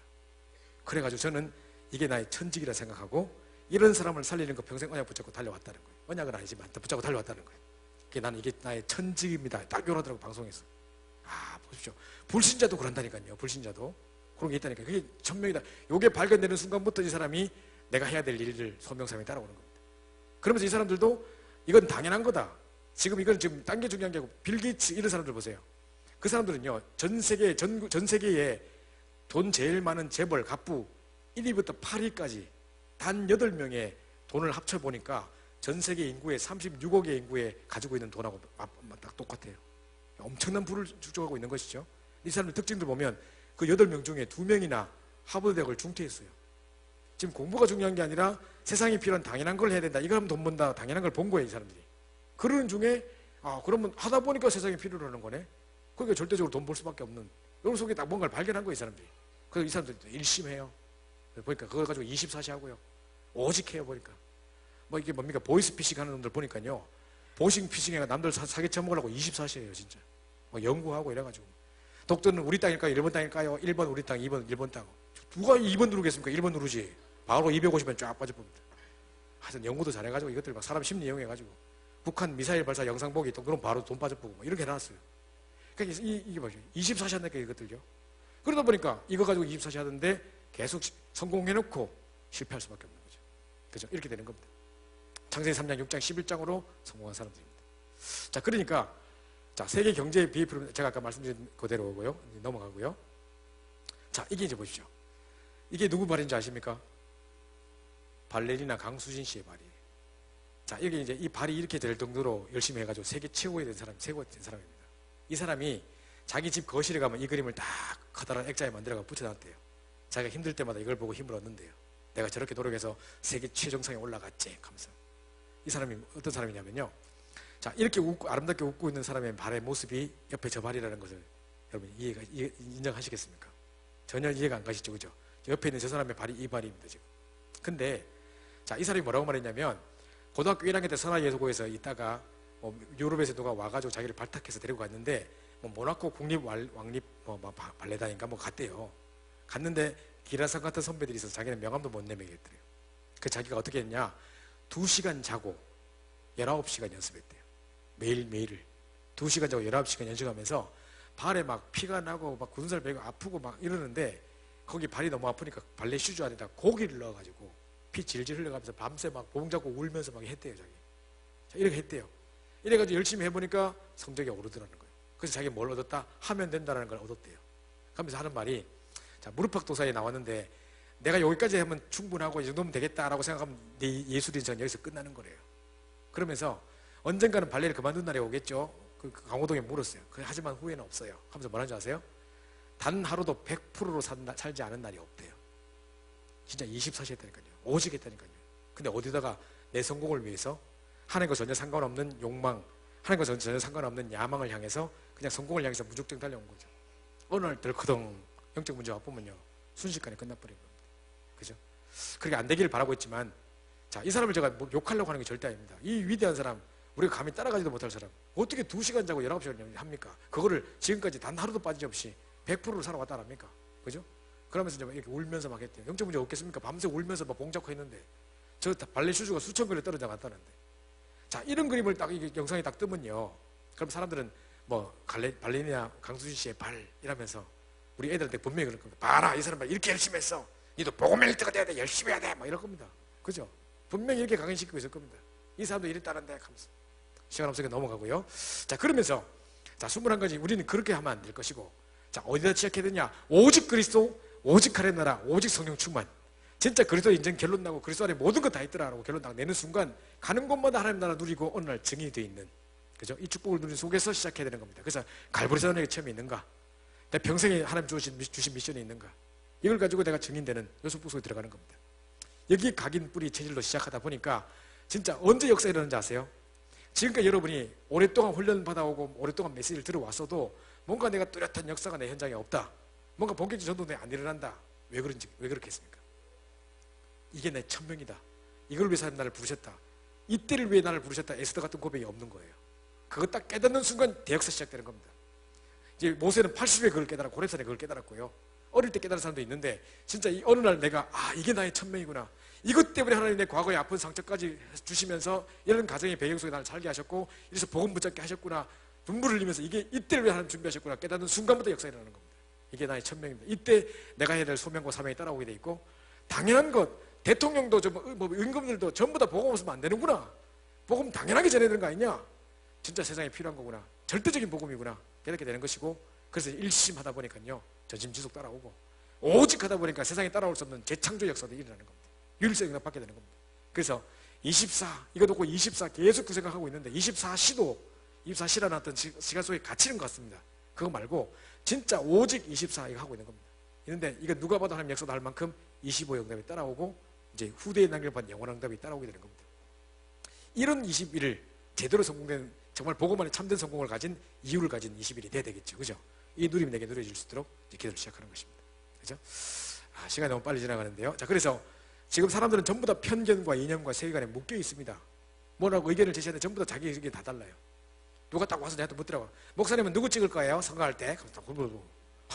그래가지고 저는 이게 나의 천직이라 생각하고 이런 사람을 살리는 거 평생 언약 붙잡고 달려왔다는 거예요. 언약은 아니지만 붙잡고 달려왔다는 거예요. 나는 이게 나의 천직입니다. 딱 이러더라고 방송에서. 보십시오. 불신자도 그런다니까요. 불신자도 그런 게 있다니까요. 그게 천명이다. 이게 발견되는 순간부터 이 사람이 내가 해야 될 일을 소명상에 따라오는 겁니다. 그러면서 이 사람들도 이건 당연한 거다. 지금 이건 지금 딴 게 중요한 게 아니고 빌 게이츠 이런 사람들 보세요. 그 사람들은요 전 세계에 돈 제일 많은 재벌 갑부 1위부터 8위까지 단 8명의 돈을 합쳐보니까 전 세계 인구의 36억의 인구에 가지고 있는 돈하고 딱 똑같아요. 엄청난 부를 축적하고 있는 것이죠. 이 사람들 특징들 보면 그 8명 중에 2명이나 하버드 대학을 중퇴했어요. 지금 공부가 중요한 게 아니라 세상에 필요한 당연한 걸 해야 된다. 이거 하면 돈 번다. 당연한 걸 본 거예요, 이 사람들이. 그러는 중에 그러면 하다 보니까 세상에 필요로 하는 거네. 그러니까 절대적으로 돈 벌 수밖에 없는 이런 속에 딱 뭔가를 발견한 거예요, 이 사람들이. 그래서 이 사람들도 일심해요. 보니까 그걸 가지고 24시 하고요. 오직 해요, 보니까. 뭐 이게 뭡니까? 보이스피싱 하는 놈들 보니까요. 보싱피싱해가 남들 사기 쳐먹으려고 24시예요, 진짜. 뭐 연구하고 이래가지고. 독도는 우리 땅일까요? 일본 땅일까요? 1번 우리 땅, 2번 일본 땅. 누가 2번 누르겠습니까? 1번 누르지. 바로 250원 쫙 빠져봅니다. 하여튼 연구도 잘해가지고 이것들 막 사람 심리 이용해가지고 북한 미사일 발사 영상 보기 또 그럼 바로 돈 빠져보고 뭐 이렇게 해놨어요. 그러니까 이게 뭐죠? 24시 한다니까 이것들요. 그러다 보니까 이거 가지고 24시 하던데 계속 성공해놓고 실패할 수밖에 없는 거죠. 그죠? 이렇게 되는 겁니다. 창세기 3장, 6장, 11장으로 성공한 사람들입니다. 자, 그러니까 자, 세계 경제 BF로 제가 아까 말씀드린 그대로고요. 넘어가고요. 자, 이게 이제 보십시오. 이게 누구 발인지 아십니까? 발레리나 강수진 씨의 발이에요. 자, 여기 이제 이 발이 이렇게 될 정도로 열심히 해가지고 세계 최고가 된 사람입니다. 이 사람이 자기 집 거실에 가면 이 그림을 딱 커다란 액자에 만들어가 붙여놨대요. 자기가 힘들 때마다 이걸 보고 힘을 얻는데요. 내가 저렇게 노력해서 세계 최정상에 올라갔지 하면서. 이 사람이 어떤 사람이냐면요. 자, 이렇게 아름답게 웃고 있는 사람의 발의 모습이 옆에 저 발이라는 것을 여러분 인정하시겠습니까? 전혀 이해가 안 가시죠, 그죠? 옆에 있는 저 사람의 발이 이 발입니다, 지금. 근데, 자, 이 사람이 뭐라고 말했냐면, 고등학교 1학년 때 선화예술고에서 있다가, 유럽에서 누가 와가지고 자기를 발탁해서 데리고 갔는데, 모나코 국립 왕립 발레단인가 갔대요. 갔는데, 기라상 같은 선배들이 있어서 자기는 명함도 못 내밀겠더래요. 그 자기가 어떻게 했냐, 2시간 자고 19시간 연습했대요. 매일매일을 2시간 자고 19시간 연습하면서 발에 막 피가 나고 막 군살 베고 아프고 막 이러는데 거기 발이 너무 아프니까 발레 슈즈 안에다 고기를 넣어가지고 피 질질 흘려가면서 밤새 막 봉 잡고 울면서 막 했대요, 자기. 자, 이렇게 했대요. 이래가지고 열심히 해보니까 성적이 오르더라는 거예요. 그래서 자기 뭘 얻었다? 하면 된다는 걸 얻었대요. 그러면서 하는 말이, 자, 무릎팍도사에 나왔는데 내가 여기까지 하면 충분하고 이 정도면 되겠다라고 생각하면 내 예술인생은 여기서 끝나는 거래요. 그러면서 언젠가는 발레를 그만둔 날이 오겠죠. 그 강호동에 물었어요. 하지만 후회는 없어요. 하면서 뭐라는지 아세요? 단 하루도 100%로 살지 않은 날이 없대요. 진짜 24시 했다니까요. 오직 했다니까요. 근데 어디다가 내 성공을 위해서 하나님과 전혀 상관없는 욕망, 하나님과 전혀 상관없는 야망을 향해서 그냥 성공을 향해서 무작정 달려온 거죠. 어느 날 덜커덩 영적 문제가 와보면요, 순식간에 끝나버린 겁니다. 그죠? 그렇게 안 되기를 바라고 있지만, 자, 이 사람을 제가 욕하려고 하는 게 절대 아닙니다. 이 위대한 사람, 우리가 감히 따라가지도 못할 사람, 어떻게 2시간 자고 19시간 합니까? 그거를 지금까지 단 하루도 빠짐없이 100%를 살아왔다 합니까? 그죠? 그러면서 이제 이렇게 울면서 막 했대요. 영적 문제 없겠습니까? 밤새 울면서 막 봉잡고 했는데, 저 발레 슈즈가 수천 그릇 떨어져 갔다는데. 자, 이런 그림을 딱, 이게 영상에 딱 뜨면요, 그럼 사람들은 발레리나 강수진 씨의 발, 이러면서 우리 애들한테 분명히 그럴 겁니다. 봐라, 이 사람 이렇게 열심히 했어. 니도 복음의 1등가 돼야 돼. 열심히 해야 돼. 막 이럴 겁니다. 그죠? 분명히 이렇게 강연시키고 있을 겁니다. 이 사람도 이랬다는데 하면서. 시간 없으니까 넘어가고요. 자, 그러면서, 자, 21가지 우리는 그렇게 하면 안 될 것이고, 자, 어디다 취약해야 되냐? 오직 그리스도, 오직 하나님 나라, 오직 성령 충만. 진짜 그리스도 인정 결론 나고 그리스도 안에 모든 것 다 있더라라고 결론 딱 내는 순간 가는 곳마다 하나님 나라 누리고 어느 날 증인이 되어 있는, 그죠? 이 축복을 누리는 속에서 시작해야 되는 겁니다. 그래서 갈보리산에 처음에 있는가? 내 평생에 하나님 주신 미션이 있는가? 이걸 가지고 내가 증인되는 요소부 속에 들어가는 겁니다. 여기 각인 뿌리 체질로 시작하다 보니까 진짜 언제 역사 일어나는지 아세요? 지금까지 여러분이 오랫동안 훈련 받아오고 오랫동안 메시지를 들어왔어도 뭔가 내가 뚜렷한 역사가 내 현장에 없다, 뭔가 본격적 전도가 안 일어난다. 왜 그렇겠습니까? 이게 내 천명이다, 이걸 위해서 하나님 나를 부르셨다, 이때를 위해 나를 부르셨다, 에스더 같은 고백이 없는 거예요. 그거 딱 깨닫는 순간 대역사 시작되는 겁니다. 이제 모세는 80에 그걸 깨달았고 고렙산에 그걸 깨달았고요. 어릴 때 깨달은 사람도 있는데 진짜 어느 날 내가 이게 나의 천명이구나, 이것 때문에 하나님 내 과거의 아픈 상처까지 주시면서 이런 가정의 배경 속에 나를 살게 하셨고 이래서 복음 붙잡게 하셨구나, 눈물을 흘리면서 이게 이때를 위해 하나님 준비하셨구나 깨닫는 순간부터 역사가 일어나는 겁니다. 이게 나의 천명입니다. 이때 내가 해야 될 소명과 사명이 따라오게 돼 있고, 당연한 것, 대통령도 임금들도 전부 다 복음 없으면 안 되는구나, 복음 당연하게 전해야 되는 거 아니냐, 진짜 세상에 필요한 거구나, 절대적인 복음이구나 깨닫게 되는 것이고, 그래서 일심하다 보니까요 전심지속 따라오고, 오직 하다 보니까 세상에 따라올 수 없는 재창조 역사도 일어나는 겁니다. 유일성 응답 받게 되는 겁니다. 그래서 24 이거 놓고 24 계속 그 생각하고 있는데 24시도 24시라는 어떤 시간 속에 갇히는 것 같습니다. 그거 말고 진짜 오직 24 이거 하고 있는 겁니다. 있는데 이거 누가 봐도 하나님 역사도 할 만큼 25 응답이 따라오고 이제 후대에 남겨받은 영원한 응답이 따라오게 되는 겁니다. 이런 21을 제대로 성공된, 정말 복음 안에 참된 성공을 가진 이유를 가진 20일이 돼야 되겠죠. 그죠? 이 누림이 내게 누려질 수 있도록 기도를 시작하는 것입니다. 그죠? 시간이 너무 빨리 지나가는데요. 자, 그래서 지금 사람들은 전부 다 편견과 이념과 세계관에 묶여 있습니다. 뭐라고 의견을 제시하는데 전부 다 자기 의견이 다 달라요. 누가 딱 와서 내한테 묻더라고. 목사님은 누구 찍을 거예요? 선거할 때?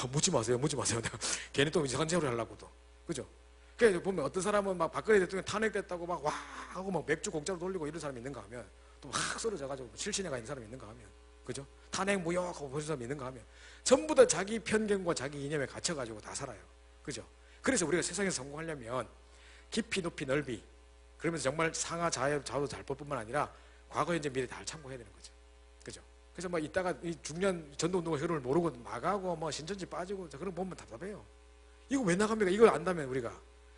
묻지 마세요. 내가 괜히 또 이상한 소리 하려고 또. 그죠? 그래서 보면 어떤 사람은 막 박근혜 대통령 탄핵됐다고 막 와 하고 막 맥주 공짜로 돌리고 이런 사람이 있는가 하면 또 막 썰어져가지고 실신해가 있는 사람이 있는가 하면, 그죠? 탄핵 무효하고 보수 사람 있는가 하면 전부 다 자기 편견과 자기 이념에 갇혀가지고 다 살아요. 그죠? 그래서 우리가 세상에서 성공하려면 깊이 높이 넓이 그러면서 정말 상하 좌우 잘 법뿐만 아니라 과거 현재 미래 다 참고해야 되는 거죠. 그죠? 그래서 뭐 이따가 이 중년 전도운동의 흐름을 모르고 나가고 뭐 신천지 빠지고 그런 거 보면 답답해요. 이거 왜 나갑니까? 이걸 안다면 우리가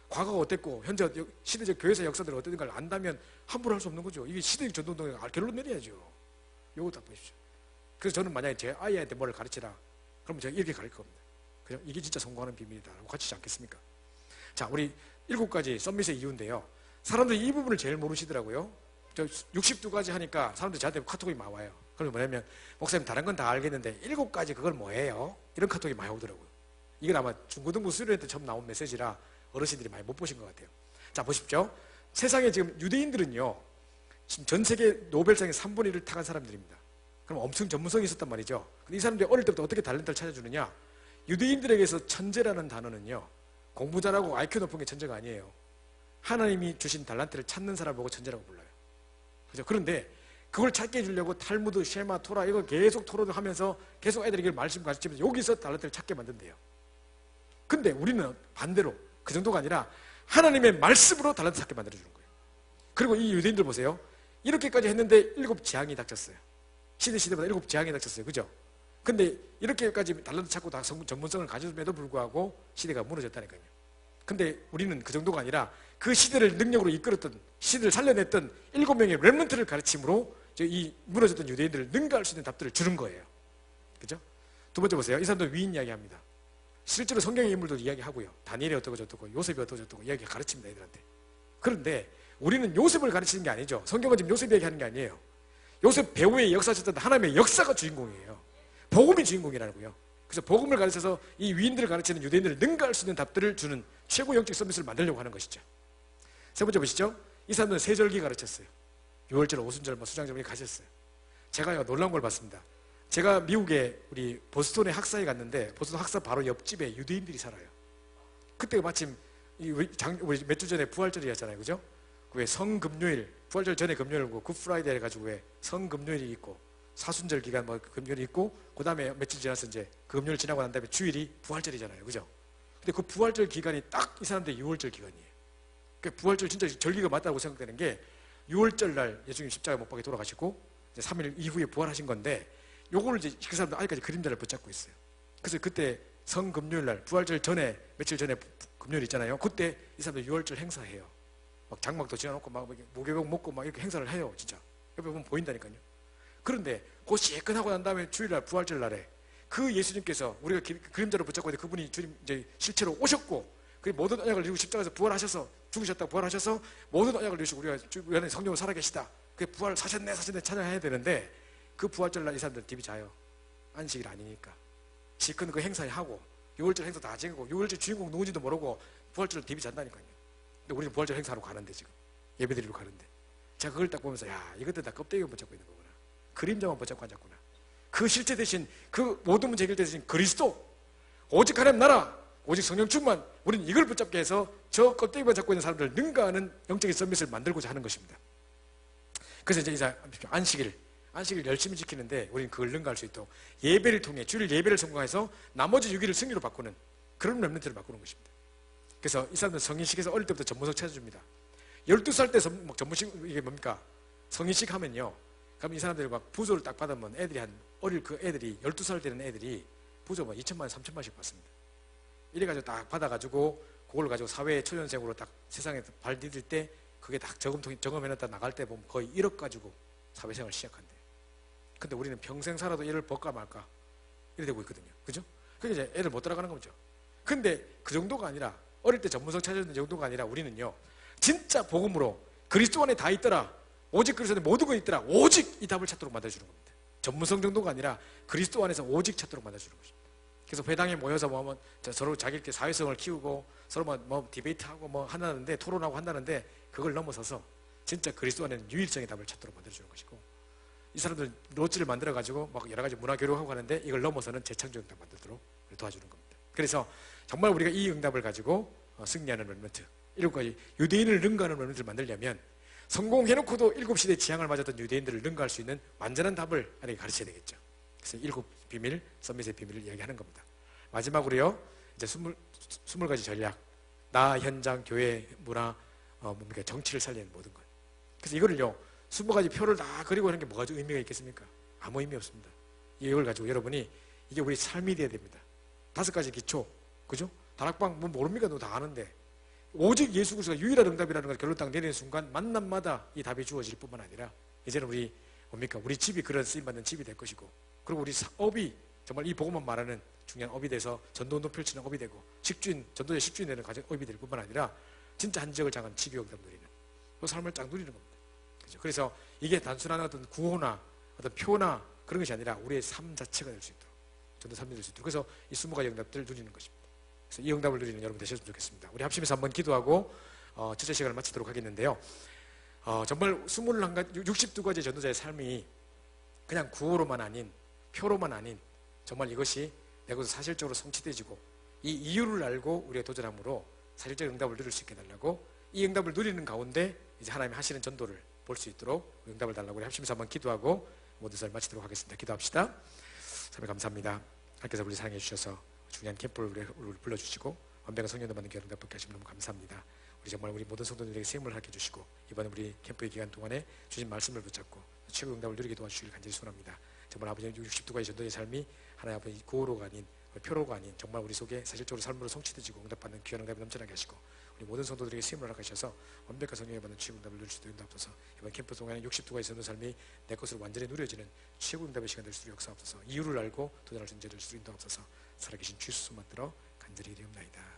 과거가 어땠고 현재 시대적 교회사 역사들이 어땠는가를 안다면 함부로 할 수 없는 거죠. 이게 시대적 전도운동의 결론 내려야죠. 요거 다 보십시오. 그래서 저는 만약에 제 아이한테 뭐를 가르치라 그러면 제가 이렇게 가르칠 겁니다. 그죠? 이게 진짜 성공하는 비밀이다라고 가르치지 않겠습니까? 자, 우리 7가지 썸밋의 이유인데요. 사람들이 이 부분을 제일 모르시더라고요. 저 62가지 하니까 사람들이 저한테 카톡이 많이 와요. 그러면 뭐냐면 목사님 다른 건 다 알겠는데 7가지 그걸 뭐예요? 이런 카톡이 많이 오더라고요. 이건 아마 중고등부 수료회 때 처음 나온 메시지라 어르신들이 많이 못 보신 것 같아요. 자, 보십시오. 세상에 지금 유대인들은요, 지금 전 세계 노벨상의 3분의 1을 타간 사람들입니다. 그럼 엄청 전문성이 있었단 말이죠. 근데 이 사람들이 어릴 때부터 어떻게 탤런트를 찾아주느냐? 유대인들에게서 천재라는 단어는요, 공부 잘하고 IQ 높은 게 천재가 아니에요. 하나님이 주신 달란트를 찾는 사람 보고 천재라고 불러요. 그죠? 그런데 그걸 찾게 해주려고 탈무드, 쉐마, 토라 이거 계속 토론을 하면서 계속 애들이 이걸 말씀 가르치면서 여기서 달란트를 찾게 만든대요. 근데 우리는 반대로 그 정도가 아니라 하나님의 말씀으로 달란트 찾게 만들어주는 거예요. 그리고 이 유대인들 보세요. 이렇게까지 했는데 7재앙이 닥쳤어요. 시대마다 7재앙이 닥쳤어요. 그죠? 근데 이렇게까지 달란트 찾고 다 전문성을 가졌음에도 불구하고 시대가 무너졌다니까요. 근데 우리는 그 정도가 아니라 그 시대를 능력으로 이끌었던, 시대를 살려냈던 7명의 렘넌트를 가르침으로 이 무너졌던 유대인들을 능가할 수 있는 답들을 주는 거예요. 그죠? 두 번째 보세요. 이 사람들 위인 이야기합니다. 실제로 성경의 인물도 이야기하고요. 다니엘이 어떻고 저떻고 요셉이 어떻고 저떻고 이야기 가르칩니다. 애들한테. 그런데 우리는 요셉을 가르치는 게 아니죠. 성경은 지금 요셉 얘기하는 게 아니에요. 요셉 배후의 역사였던 하나님의 역사가 주인공이에요. 복음이 주인공이라고요. 그래서 복음을 가르쳐서 이 위인들을 가르치는 유대인들을 능가할 수 있는 답들을 주는 최고 영적 서비스를 만들려고 하는 것이죠. 세 번째 보시죠. 이 사람들은 세절기 가르쳤어요. 유월절, 오순절, 수장절 가르쳤어요. 제가 놀라운 걸 봤습니다. 제가 미국에 우리 보스턴에 학사에 갔는데 보스턴 학사 바로 옆집에 유대인들이 살아요. 그때가 마침 우리 몇 주 전에 부활절이었잖아요. 그죠? 왜 성금요일, 부활절 전에 금요일이고 굿프라이데이 해가지고 왜 성금요일이 있고 사순절 기간 뭐 금요일이 있고 그 다음에 며칠 지나서 이제 금요일 지나고 난 다음에 주일이 부활절이잖아요. 그죠? 근데 그 부활절 기간이 딱 이 사람들 6월절 기간이에요. 그 부활절 진짜 절기가 맞다고 생각되는 게 6월절 날 예수님 십자가에 못 박혀 돌아가시고 이제 3일 이후에 부활하신 건데 요거를 이제 그 사람들 아직까지 그림자를 붙잡고 있어요. 그래서 그때 성금요일 날 부활절 전에 며칠 전에 금요일 있잖아요. 그때 이 사람들 6월절 행사해요. 막 장막도 지어놓고 막 무교병 먹고 막 이렇게 행사를 해요. 진짜 옆에 보면 보인다니까요. 그런데 그 시끈하고 난 다음에 주일날 부활절 날에 그 예수님께서 우리가 그림자로 붙잡고 있는데 그분이 주님 이제 실체로 오셨고 그 모든 언약을 이루고 십자가에서 부활하셔서 죽으셨다고 부활하셔서 모든 언약을 이루시고 우리가 안에 성령으로 살아계시다. 그 부활 사셨네 찬양해야 되는데 그 부활절 날 이 사람들 집이 자요. 안식일 아니니까 시큰 그 행사에 하고 6월절 행사 다 챙기고 6월절 주인공 누군지도 모르고 부활절 집이 잔다니까요. 근데 우리는 부활절 행사하러 가는데 지금 예배드리러 가는데 제가 그걸 딱 보면서 야 이것들 다 껍데기만 붙잡고 있는 거구나. 그림자만 붙잡고 앉았구나. 그 실체 대신 그 모든 문제 해결 대신 그리스도 오직 하나님 나라 오직 성령 충만 우리는 이걸 붙잡게 해서 저 껍데기만 잡고 있는 사람들을 능가하는 영적인 서밋을 만들고자 하는 것입니다. 그래서 이제 안식일 열심히 지키는데 우리는 그걸 능가할 수 있도록 예배를 통해 주일 예배를 성공해서 나머지 6일을 승리로 바꾸는 그런 렘넌트를 바꾸는 것입니다. 그래서 이 사람들은 성인식에서 어릴 때부터 전문성 찾아줍니다. 12살 때 전문식 이게 뭡니까? 성인식 하면요. 그럼 이 사람들이 막 부조를 딱 받으면 애들이 어릴 그 애들이 12살 되는 애들이 부조 뭐 2천만 원, 3천만 원씩 받습니다. 이래가지고 딱 받아가지고 그걸 가지고 사회 초년생으로 딱 세상에 발 디딜 때 그게 딱 저금해놨다 나갈 때 보면 거의 1억 가지고 사회생활 시작한대. 근데 우리는 평생 살아도 이를 벌까 말까 이래 되고 있거든요. 그죠? 그게 이제 애들 못 따라가는 거죠. 근데 그 정도가 아니라 어릴 때 전문성 찾아주는 정도가 아니라 우리는요 진짜 복음으로 그리스도 안에 다 있더라. 오직 그리스도 안에 모든 건 있더라. 오직 이 답을 찾도록 만들어주는 겁니다. 전문성 정도가 아니라 그리스도 안에서 오직 찾도록 만들어주는 것입니다. 그래서 회당에 모여서 뭐 서로 자기들끼리 사회성을 키우고 서로 뭐 디베이트하고 뭐 한다는데 토론하고 한다는데 그걸 넘어서서 진짜 그리스도 안에는 유일성의 답을 찾도록 만들어주는 것이고 이 사람들은 로지를 만들어가지고 막 여러 가지 문화 교류하고 하는데 이걸 넘어서는 재창조 응답 만들도록 도와주는 겁니다. 그래서 정말 우리가 이 응답을 가지고 승리하는 렘넌트 7가지 유대인을 능가하는 렘넌트를 만들려면 성공해놓고도 7시대 지향을 맞았던 유대인들을 능가할 수 있는 완전한 답을 하나님께 가르쳐야 되겠죠. 그래서 7비밀, 서밋의 비밀을 이야기하는 겁니다. 마지막으로요, 이제 20가지 전략, 나, 현장, 교회, 문화, 뭡니까, 정치를 살리는 모든 것. 그래서 이거를요, 20가지 표를 다 그리고 하는 게 뭐가 의미가 있겠습니까? 아무 의미 없습니다. 이걸 가지고 여러분이 이게 우리 삶이 돼야 됩니다. 5가지 기초, 그죠? 다락방 뭐 모릅니까? 너 다 아는데. 오직 예수 그리스도가 유일한 응답이라는 걸 결론 딱 내리는 순간 만남마다 이 답이 주어질 뿐만 아니라 이제는 우리 뭡니까? 우리 집이 그런 쓰임받는 집이 될 것이고, 그리고 우리 업이 정말 이 복음만 말하는 중요한 업이 돼서 전도운동 펼치는 업이 되고, 식주인, 전도자 식주인 되는 가정 업이 될 뿐만 아니라 진짜 한 지역을 장한 집이 응답 누리는 그 삶을 쫙 누리는 겁니다. 그렇죠? 그래서 이게 단순한 어떤 구호나 어떤 표나 그런 것이 아니라 우리의 삶 자체가 될 수 있도록, 전도 삶이 될 수 있도록, 그래서 이 20가지 응답들을 누리는 것입니다. 그래서 이 응답을 누리는 여러분 되셨으면 좋겠습니다. 우리 합심해서 한번 기도하고 첫째 시간을 마치도록 하겠는데요. 정말 21가지, 62가지 전도자의 삶이 그냥 구호로만 아닌, 표로만 아닌, 정말 이것이 내 것으로 사실적으로 성취되지고, 이 이유를 알고 우리가 도전함으로 사실적 응답을 누릴 수 있게 달라고, 이 응답을 누리는 가운데 이제 하나님이 하시는 전도를 볼 수 있도록 응답을 달라고 우리 합심해서 한번 기도하고 모든 사람 마치도록 하겠습니다. 기도합시다. 하나님 감사합니다. 하나님께서 우리 사랑해 주셔서 중요한 캠프를 우리 불러주시고 완벽한 성령도 받는 교회 응답받게 하시면 너무 감사합니다. 우리 정말 우리 모든 성도들에게 생명을 하게 해주시고, 이번에 우리 캠프의 기간 동안에 주신 말씀을 붙잡고 최고 응답을 누리게 도와주시길 간절히 소원합니다. 정말 아버지 62가지 전도의 삶이 하나의 아버지 구호로가 아닌, 표로가 아닌, 정말 우리 속에 사실적으로 삶으로 성취되지고 응답받는 귀한 응답이 넘쳐나게 하시고, 우리 모든 성도들에게 생명을 허락하셔서 완벽한 성령에 받는 최고 응답을 누릴 수 있도록 인도하옵소서. 이번 캠프 동안에 62가지 전도 삶이 내 것으로 완전히 누려지는 최고 응답의 시간 될 수 있도록 역사하옵소서. 이유를 알고 도전할 수 있는 될 수 있도록 인도하옵소서. 살아계신 주 예수 만들어 간절히 기도옵나이다.